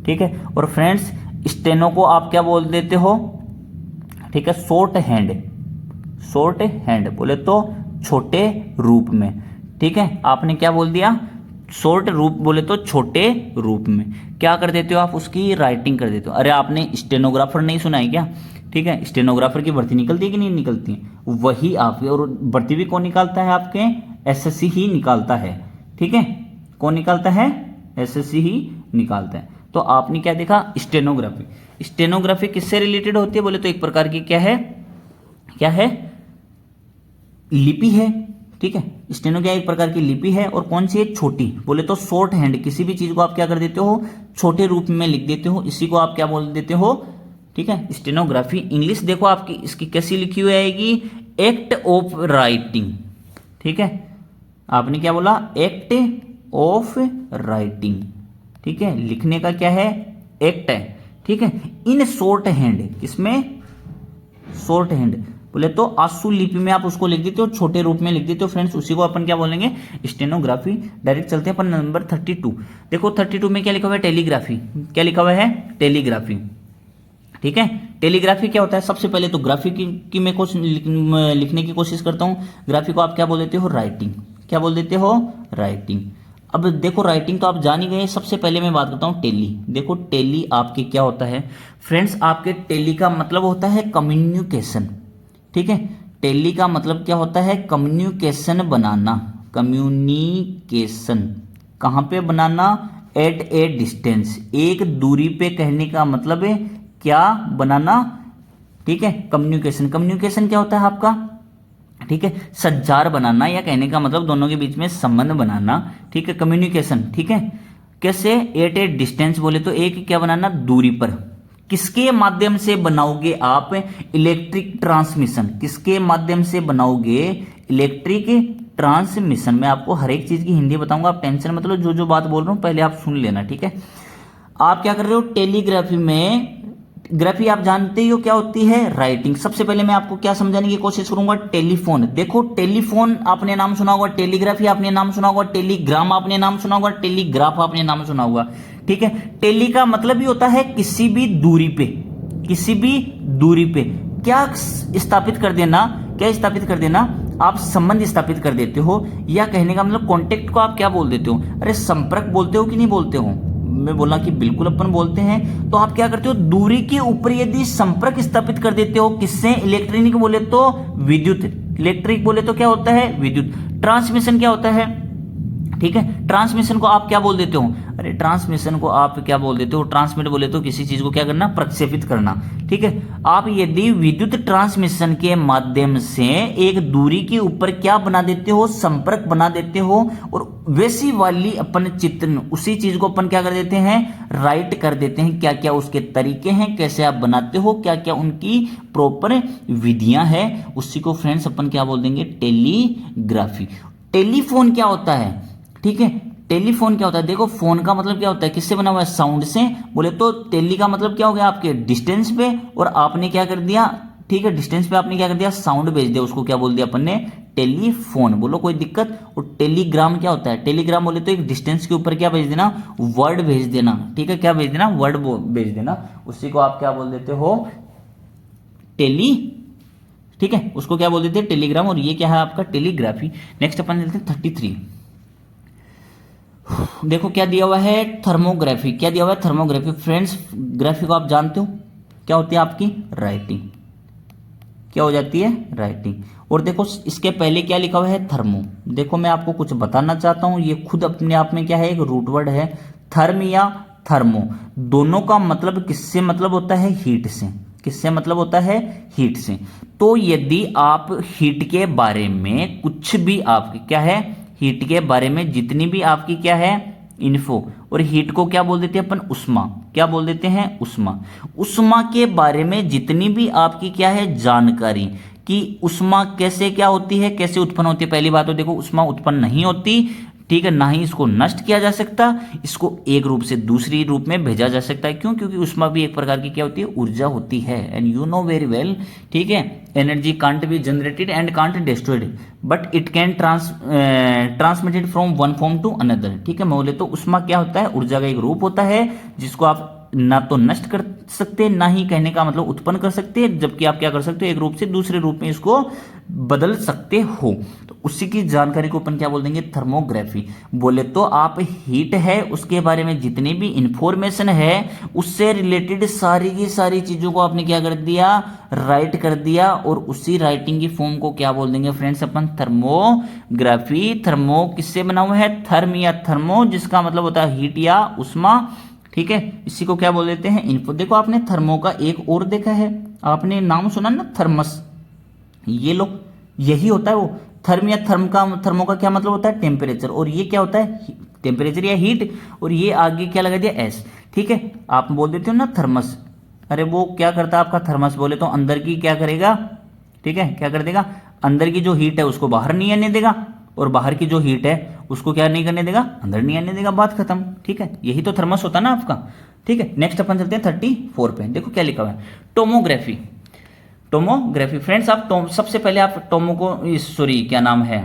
ठीक है। और फ्रेंड्स स्टेनो को आप क्या बोल देते हो, ठीक है, शॉर्ट हैंड। शॉर्ट हैंड बोले तो छोटे रूप में, ठीक है। आपने क्या बोल दिया, शॉर्ट रूप, बोले तो छोटे रूप में क्या कर देते हो आप, उसकी राइटिंग कर देते हो। अरे आपने स्टेनोग्राफर नहीं सुना है क्या, ठीक है, स्टेनोग्राफर की भर्ती निकलती है कि नहीं निकलती है, वही आपकी, और भर्ती भी कौन निकालता है आपके, एसएससी ही निकालता है। ठीक है, कौन निकालता है, एसएससी ही निकालता है। तो आपने क्या देखा, स्टेनोग्राफी। स्टेनोग्राफी किससे रिलेटेड होती है बोले तो एक प्रकार की क्या है, क्या है, लिपि है। ठीक है, स्टेनो क्या एक प्रकार की लिपि है, और कौन सी है, छोटी, बोले तो शॉर्ट हैंड। किसी भी चीज को आप क्या कर देते हो, छोटे रूप में लिख देते हो, इसी को आप क्या बोल देते हो। ठीक है, स्टेनोग्राफी। इंग्लिश देखो आपकी इसकी कैसी लिखी हुई आएगी, एक्ट ऑफ राइटिंग। ठीक है, आपने क्या बोला, एक्ट ऑफ राइटिंग। ठीक है, लिखने का क्या है, एक्ट है। ठीक है, इन शॉर्ट हैंड, किसमें, शॉर्ट हैंड, बोले तो आंसू लिपि में आप उसको लिख देते हो, छोटे रूप में लिख देते हो फ्रेंड्स, उसी को अपन क्या बोलेंगे, स्टेनोग्राफी। डायरेक्ट चलते हैं अपन नंबर 32। देखो 32 में क्या लिखा हुआ है, टेलीग्राफी। क्या लिखा हुआ है, टेलीग्राफी। ठीक है, टेलीग्राफी क्या होता है, सबसे पहले तो ग्राफी की मैं लिखने की कोशिश करता हूं। ग्राफी को आप क्या बोल देते हो, राइटिंग। क्या बोल देते हो, राइटिंग। अब देखो राइटिंग तो आप जान ही गए, सबसे पहले मैं बात करता हूं टेली। देखो टेली आपके क्या होता है फ्रेंड्स, आपके टेली का मतलब होता है कम्युनिकेशन। ठीक है, टेली का मतलब क्या होता है, कम्युनिकेशन बनाना। कम्युनिकेशन कहां पे बनाना, एट ए डिस्टेंस, एक दूरी पे, कहने का मतलब है क्या, बनाना। ठीक है, कम्युनिकेशन। कम्युनिकेशन क्या होता है आपका, ठीक है, संचार बनाना, या कहने का मतलब दोनों के बीच में संबंध बनाना। ठीक है, कम्युनिकेशन। ठीक है, कैसे, एट ए डिस्टेंस, बोले तो एक क्या बनाना, दूरी पर। किसके माध्यम से बनाओगे आप, इलेक्ट्रिक ट्रांसमिशन। किसके माध्यम से बनाओगे, इलेक्ट्रिक ट्रांसमिशन। मैं आपको हर एक चीज की हिंदी बताऊंगा, आप टेंशन मतलब जो जो बात बोल रहा हूं पहले आप सुन लेना। ठीक है, आप क्या कर रहे हो, टेलीग्राफी में, ग्राफी आप जानते ही हो क्या होती है, राइटिंग। सबसे पहले मैं आपको क्या समझाने की कोशिश करूंगा, टेलीफोन। देखो टेलीफोन आपने नाम सुना होगा, टेलीग्राफी आपने नाम सुना होगा, टेलीग्राम आपने नाम सुना होगा, टेलीग्राफ आपने नाम सुना होगा। ठीक है, टेली का मतलब ही होता है किसी भी दूरी पे, किसी भी दूरी पे क्या स्थापित कर देना, क्या स्थापित कर देना, आप संबंध स्थापित कर देते हो, या कहने का मतलब कॉन्टेक्ट को आप क्या बोल देते हो, अरे संपर्क बोलते हो कि नहीं बोलते हो। मैं बोला कि बिल्कुल अपन बोलते हैं। तो आप क्या करते हो, दूरी के ऊपर यदि संपर्क स्थापित कर देते हो, किससे, इलेक्ट्रॉनिक बोले तो विद्युत, इलेक्ट्रिक बोले तो क्या होता है, विद्युत। ट्रांसमिशन क्या होता है, ठीक है, ट्रांसमिशन को आप क्या बोल देते हो, अरे ट्रांसमिशन को आप क्या बोल देते हो, ट्रांसमिट बोले तो किसी चीज को क्या करना, प्रक्षेपित करना। ठीक है, आप यदि विद्युत ट्रांसमिशन के माध्यम से एक दूरी के ऊपर क्या बना देते हो, संपर्क बना देते हो, और वैसी वाली अपन चित्र, उसी चीज को अपन क्या कर देते हैं, राइट कर देते हैं। क्या क्या उसके तरीके हैं, कैसे आप बनाते हो, क्या क्या उनकी प्रॉपर विधियां हैं, उसी को फ्रेंड्स अपन क्या बोल देंगे, टेलीग्राफी। टेलीफोन क्या होता है, ठीक है, टेलीफोन क्या होता है, देखो फोन का मतलब क्या होता है, किससे बना हुआ है, साउंड से। बोले तो टेली का मतलब क्या हो गया, आपके डिस्टेंस पे, और आपने क्या कर दिया, ठीक है, डिस्टेंस पे आपने क्या कर दिया, साउंड भेज दिया, उसको क्या बोल दिया अपन ने, टेलीफोन। बोलो कोई दिक्कत। और टेलीग्राम क्या होता है, टेलीग्राम बोले तो एक डिस्टेंस के ऊपर क्या भेज देना, वर्ड भेज देना। ठीक है, क्या भेज देना, वर्ड भेज देना, उसी को आप क्या बोल देते हो, टेली। ठीक है, उसको क्या बोल देते हैं, टेलीग्राम। और ये क्या है आपका, टेलीग्राफी। नेक्स्ट अपन चलते हैं 33। देखो क्या दिया हुआ है, थर्मोग्राफी। क्या दिया हुआ है, थर्मोग्राफी। फ्रेंड्स ग्राफी को आप जानते हो क्या होती है आपकी, राइटिंग। क्या हो जाती है, राइटिंग। और देखो इसके पहले क्या लिखा हुआ है, थर्मो। देखो मैं आपको कुछ बताना चाहता हूं, ये खुद अपने आप में क्या है, एक रूट वर्ड है। थर्म या थर्मो, दोनों का मतलब किससे मतलब होता है, हीट से। किससे मतलब होता है, हीट से। तो यदि आप हीट के बारे में कुछ भी आपकी क्या है, हीट के बारे में जितनी भी आपकी क्या है इन्फो, और हीट को क्या बोल देते हैं अपन, उष्मा। क्या बोल देते हैं, उष्मा। उष्मा के बारे में जितनी भी आपकी क्या है जानकारी, कि उष्मा कैसे क्या होती है, कैसे उत्पन्न होती है। पहली बात तो देखो उष्मा उत्पन्न नहीं होती, ठीक है, ना ही इसको नष्ट किया जा सकता, इसको एक रूप से दूसरी रूप में भेजा जा सकता है। क्यों, क्योंकि उष्मा भी एक प्रकार की क्या होती है, ऊर्जा होती है। And you know very well, ठीक है, energy can't be generated and can't destroyed, but it can transmitted from one form to another. ठीक है, बोले तो उष्मा क्या होता है, ऊर्जा का एक रूप होता है, जिसको आप ना तो नष्ट कर सकते, ना ही कहने का मतलब उत्पन्न कर सकते, जबकि आप क्या कर सकते हो, एक रूप से दूसरे रूप में इसको बदल सकते हो। तो उसी की जानकारी को अपन क्या बोल देंगे, थर्मोग्राफी। बोले तो आप हीट है उसके बारे में जितनी भी इंफॉर्मेशन है उससे रिलेटेड सारी की सारी चीजों को आपने क्या कर दिया, राइट कर दिया, और उसी राइटिंग की फॉर्म को क्या बोल देंगे फ्रेंड्स अपन, थर्मोग्राफी। थर्मो किससे बना हुआ है, थर्म या थर्मो, जिसका मतलब होता है हीट या उष्मा, ठीक है, इसी को क्या बोल देते हैं, इनफो। देखो आपने थर्मो का एक और देखा है, आपने नाम सुना ना, थर्मस, ये लो, यही होता है वो थर्म या थर्मो का क्या मतलब होता है, टेम्परेचर, और ये क्या होता है, टेम्परेचर या हीट, और ये आगे क्या लगा दिया, एस, ठीक है। आप बोल देते हो ना थर्मस, अरे वो क्या करता है आपका थर्मस, बोले तो अंदर की क्या करेगा, ठीक है, क्या कर देगा, अंदर की जो हीट है उसको बाहर नहीं आने देगा, और बाहर की जो हीट है उसको क्या नहीं करने देगा, अंदर नहीं आने देगा, बात खत्म, ठीक है। यही तो थर्मस होता है ना आपका, ठीक है। नेक्स्ट अपन चलते हैं 34 पे, देखो क्या लिखा हुआ है, टोमोग्राफी। टोमोग्राफी फ्रेंड्स, आप सबसे पहले आप टोमो को, सॉरी क्या नाम है,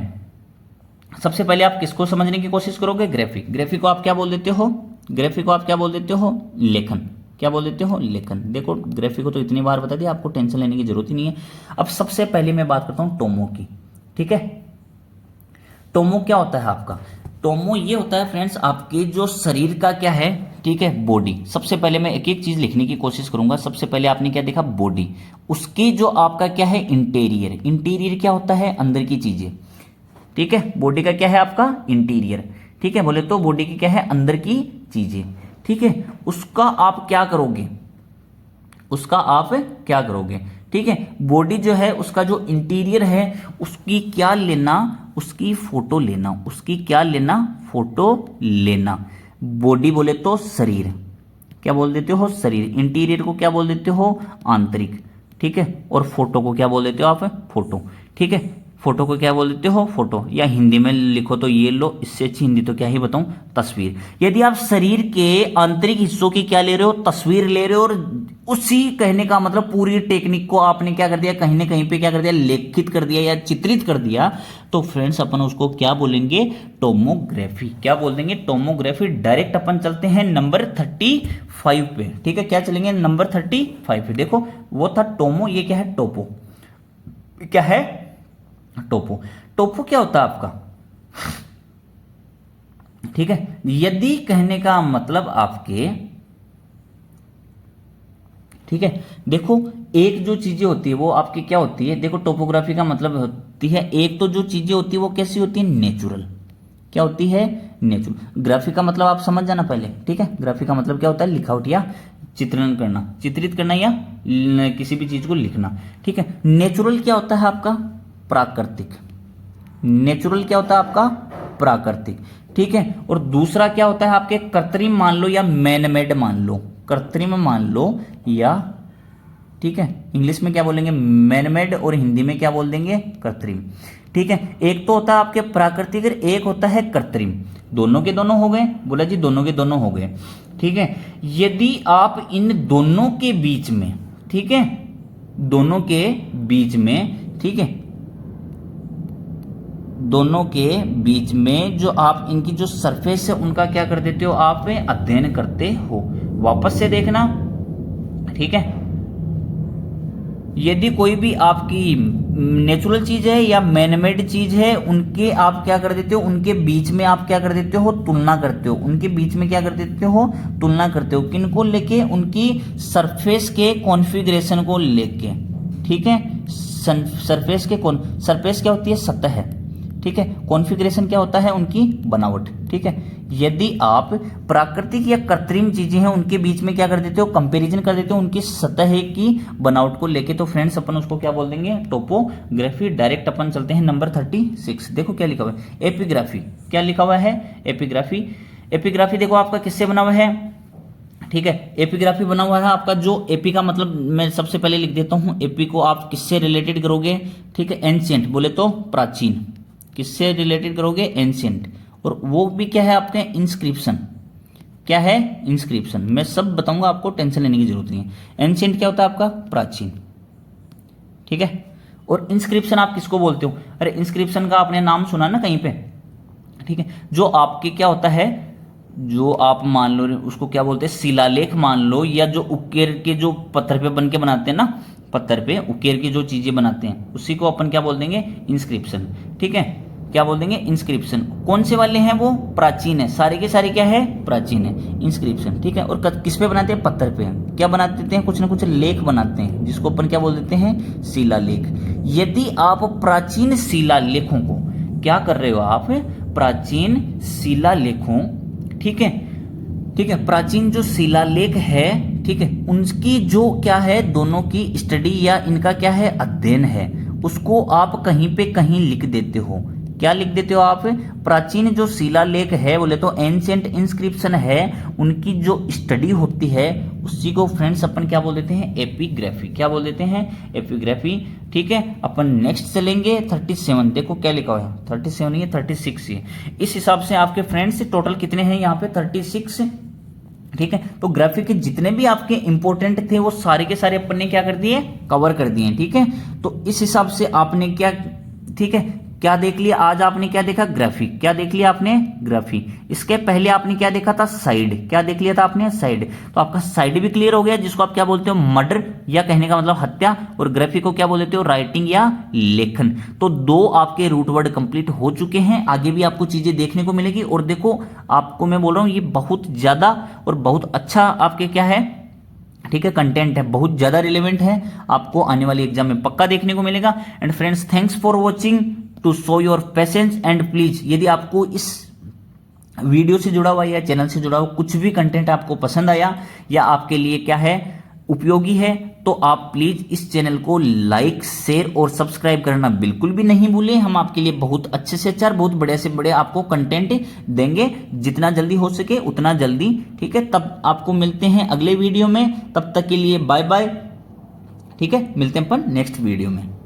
सबसे पहले आप किसको समझने की कोशिश करोगे, ग्राफी। ग्राफी को आप क्या बोल देते हो, ग्राफी को आप क्या बोल देते हो, लेखन। क्या बोल देते हो, लेखन। देखो ग्राफी को तो इतनी बार बता दिया, आपको टेंशन लेने की जरूरत ही नहीं है। अब सबसे पहले मैं बात करता हूं टोमो की, ठीक है। टोमो क्या होता है आपका, टोमो ये होता है फ्रेंड्स आपके जो शरीर का क्या है, ठीक है, बॉडी। सबसे पहले मैं एक एक चीज लिखने की कोशिश करूंगा। सबसे पहले आपने क्या देखा, बॉडी, उसकी जो आपका क्या है, इंटीरियर। इंटीरियर क्या होता है, अंदर की चीजें, ठीक है। बॉडी का क्या है आपका, इंटीरियर, ठीक है। बोले तो बॉडी की क्या है, अंदर की चीजें, ठीक है। उसका आप क्या करोगे, उसका आप क्या करोगे, ठीक है। बॉडी जो है उसका जो इंटीरियर है उसकी क्या लेना, उसकी फोटो लेना, उसकी क्या लेना, फोटो लेना। बॉडी बोले तो शरीर, क्या बोल देते हो, शरीर। इंटीरियर को क्या बोल देते हो, आंतरिक, ठीक है। और फोटो को क्या बोल देते हो आप, फोटो, ठीक है। फोटो को क्या बोल देते हो, फोटो, या हिंदी में लिखो तो ये लो, इससे अच्छी हिंदी तो क्या ही बताऊं, तस्वीर। यदि आप शरीर के आंतरिक हिस्सों की क्या ले रहे हो, तस्वीर ले रहे हो, और उसी कहने का मतलब पूरी टेक्निक को आपने क्या कर दिया, कहीं ना कहीं पे क्या कर दिया, लेखित कर दिया या चित्रित कर दिया, तो फ्रेंड्स अपन उसको क्या बोलेंगे, टोमोग्राफी। क्या बोल देंगे, टोमोग्राफी। डायरेक्ट अपन चलते हैं नंबर 35 पे, ठीक है। क्या चलेंगे, नंबर 35 पे। देखो वो था टोमो, ये क्या है, टोपो। क्या है, टोपो। टोपो क्या होता है आपका, ठीक है। यदि कहने का मतलब आपके, ठीक है, देखो एक जो चीजें होती है वो आपकी क्या होती है, देखो टोपोग्राफी का मतलब होती है, एक तो जो चीजें होती है वो कैसी होती है, नेचुरल। क्या होती है, नेचुरल। ग्राफी का मतलब आप समझ जाना पहले, ठीक है। ग्राफी का मतलब क्या होता है, लिखावट या चित्रण करना, चित्रित करना, या किसी भी चीज को लिखना, ठीक है। नेचुरल क्या होता है आपका, प्राकृतिक। नेचुरल क्या होता है आपका, प्राकृतिक, ठीक है। और दूसरा क्या होता है आपके, कृत्रिम मान लो या मैन मेड मान लो, कृत्रिम मान लो, या ठीक है, इंग्लिश में क्या बोलेंगे, मैन मेड, और हिंदी में क्या बोल देंगे, कृत्रिम, ठीक है। एक तो होता है आपके प्राकृतिक, एक होता है कृत्रिम। दोनों के दोनों हो गए, बोला जी दोनों के दोनों हो गए, ठीक है। यदि आप इन दोनों के बीच में, ठीक है, दोनों के बीच में, ठीक है, दोनों के बीच में जो आप इनकी जो सरफेस है उनका क्या कर देते हो, आप अध्ययन करते हो। वापस से देखना, ठीक है। यदि कोई भी आपकी नेचुरल चीज है या मैनमेड चीज है, उनके आप क्या कर देते हो, उनके बीच में आप क्या कर देते हो, तुलना करते हो। उनके बीच में क्या कर देते हो, तुलना करते हो। किनको लेके, उनकी सरफेस के कॉन्फ़िगरेशन को लेके, ठीक है। सरफेस के सरफेस क्या होती है, सतह है, ठीक है। कॉन्फ़िगरेशन क्या होता है, उनकी बनावट, ठीक है। यदि आप प्राकृतिक या कृत्रिम चीजें हैं उनके बीच में क्या कर देते हो, कंपैरिजन कर देते हो उनकी सतह की बनावट को लेके, तो फ्रेंड्स अपन उसको क्या बोल देंगे, टोपोग्राफी। डायरेक्ट अपन चलते हैं नंबर 36। देखो क्या लिखा हुआ है, एपिग्राफी। क्या लिखा हुआ है, एपिग्राफी। एपिग्राफी देखो आपका किससे बना हुआ है, ठीक है। एपिग्राफी बना हुआ है आपका, जो एपी का मतलब मैं सबसे पहले लिख देता हूं, एपी को आप किससे रिलेटेड करोगे, ठीक है, एंशिएंट, बोले तो प्राचीन। किससे रिलेटेड करोगे, एंशिएंट। और वो भी क्या है आपके, इंस्क्रिप्शन। क्या है, इंस्क्रिप्शन। मैं सब बताऊंगा आपको, टेंशन लेने की जरूरत नहीं है। एंशिएंट क्या होता है आपका, प्राचीन, ठीक है। और इंस्क्रिप्शन आप किसको बोलते हो, अरे इंस्क्रिप्शन का आपने नाम सुना ना कहीं पे, ठीक है। जो आपके क्या होता है, जो आप मान लो उसको क्या बोलते हैं, शिलालेख मान लो, या जो उकेर के जो पत्थर पे बन के बनाते हैं ना, पत्थर पे उकेर की जो चीजें बनाते हैं, उसी को अपन क्या बोल देंगे, इंस्क्रिप्शन, ठीक है। क्या बोल देंगे, इंस्क्रिप्शन। कौन से वाले हैं वो, प्राचीन है, सारे के सारे क्या है, प्राचीन है, इंस्क्रिप्शन, ठीक है। और किस पे बनाते हैं, पत्थर पे। क्या बना देते हैं, कुछ ना कुछ लेख बनाते हैं, जिसको अपन क्या बोल देते हैं, शिलालेख। यदि आप प्राचीन शिलालेखों को क्या कर रहे हो, आप प्राचीन शिलालेखों, ठीक है, ठीक है, प्राचीन जो शिलालेख है, ठीक है, उनकी जो क्या है, दोनों की स्टडी या इनका क्या है, अध्ययन है, उसको आप कहीं पे कहीं लिख देते हो। क्या लिख देते हो आप, प्राचीन जो शिलालेख है, बोले तो एंशिएंट इंस्क्रिप्शन है, उनकी जो स्टडी होती है, उसी को फ्रेंड्स अपन क्या बोल देते हैं, एपिग्राफी। क्या बोल देते हैं, एपिग्राफी, ठीक है। अपन नेक्स्ट चलेंगे 37, देखो क्या लिखा हुआ है, 37 ये 36 ये। इस हिसाब से आपके फ्रेंड्स टोटल कितने हैं यहाँ पे, 36, ठीक है। तो ग्राफिक के जितने भी आपके इंपॉर्टेंट थे वो सारे के सारे अपन ने क्या कर दिए, कवर कर दिए, ठीक है। तो इस हिसाब से आपने क्या, ठीक है, क्या देख लिया आज आपने, क्या देखा, ग्राफिक। क्या देख लिया आपने, ग्राफिक। इसके पहले आपने क्या देखा था, साइड। क्या देख लिया था आपने, साइड। तो आपका साइड भी क्लियर हो गया, जिसको आप क्या बोलते हो, मर्डर, या कहने का मतलब हत्या। और ग्राफिक को क्या बोल देते हो, राइटिंग या लेखन। तो 2 आपके रूट वर्ड कंप्लीट हो चुके हैं। आगे भी आपको चीजें देखने को मिलेगी। और देखो आपको मैं बोल रहा हूं, ये बहुत ज्यादा और बहुत अच्छा आपके क्या है, ठीक है, कंटेंट है, बहुत ज्यादा रिलेवेंट है, आपको आने वाली एग्जाम में पक्का देखने को मिलेगा। And friends, thanks for watching, to show your patience. And please, यदि आपको इस वीडियो से जुड़ा हुआ या चैनल से जुड़ा हुआ कुछ भी कंटेंट आपको पसंद आया या आपके लिए क्या है, उपयोगी है, तो आप प्लीज इस चैनल को लाइक, शेयर और सब्सक्राइब करना बिल्कुल भी नहीं भूलें। हम आपके लिए बहुत अच्छे से अच्छा, बहुत बड़े से बड़े आपको कंटेंट देंगे, जितना जल्दी हो सके उतना जल्दी, ठीक है। तब आपको मिलते हैं अगले वीडियो में, तब तक के लिए बाय बाय, ठीक है। मिलते हैं अपन नेक्स्ट वीडियो में।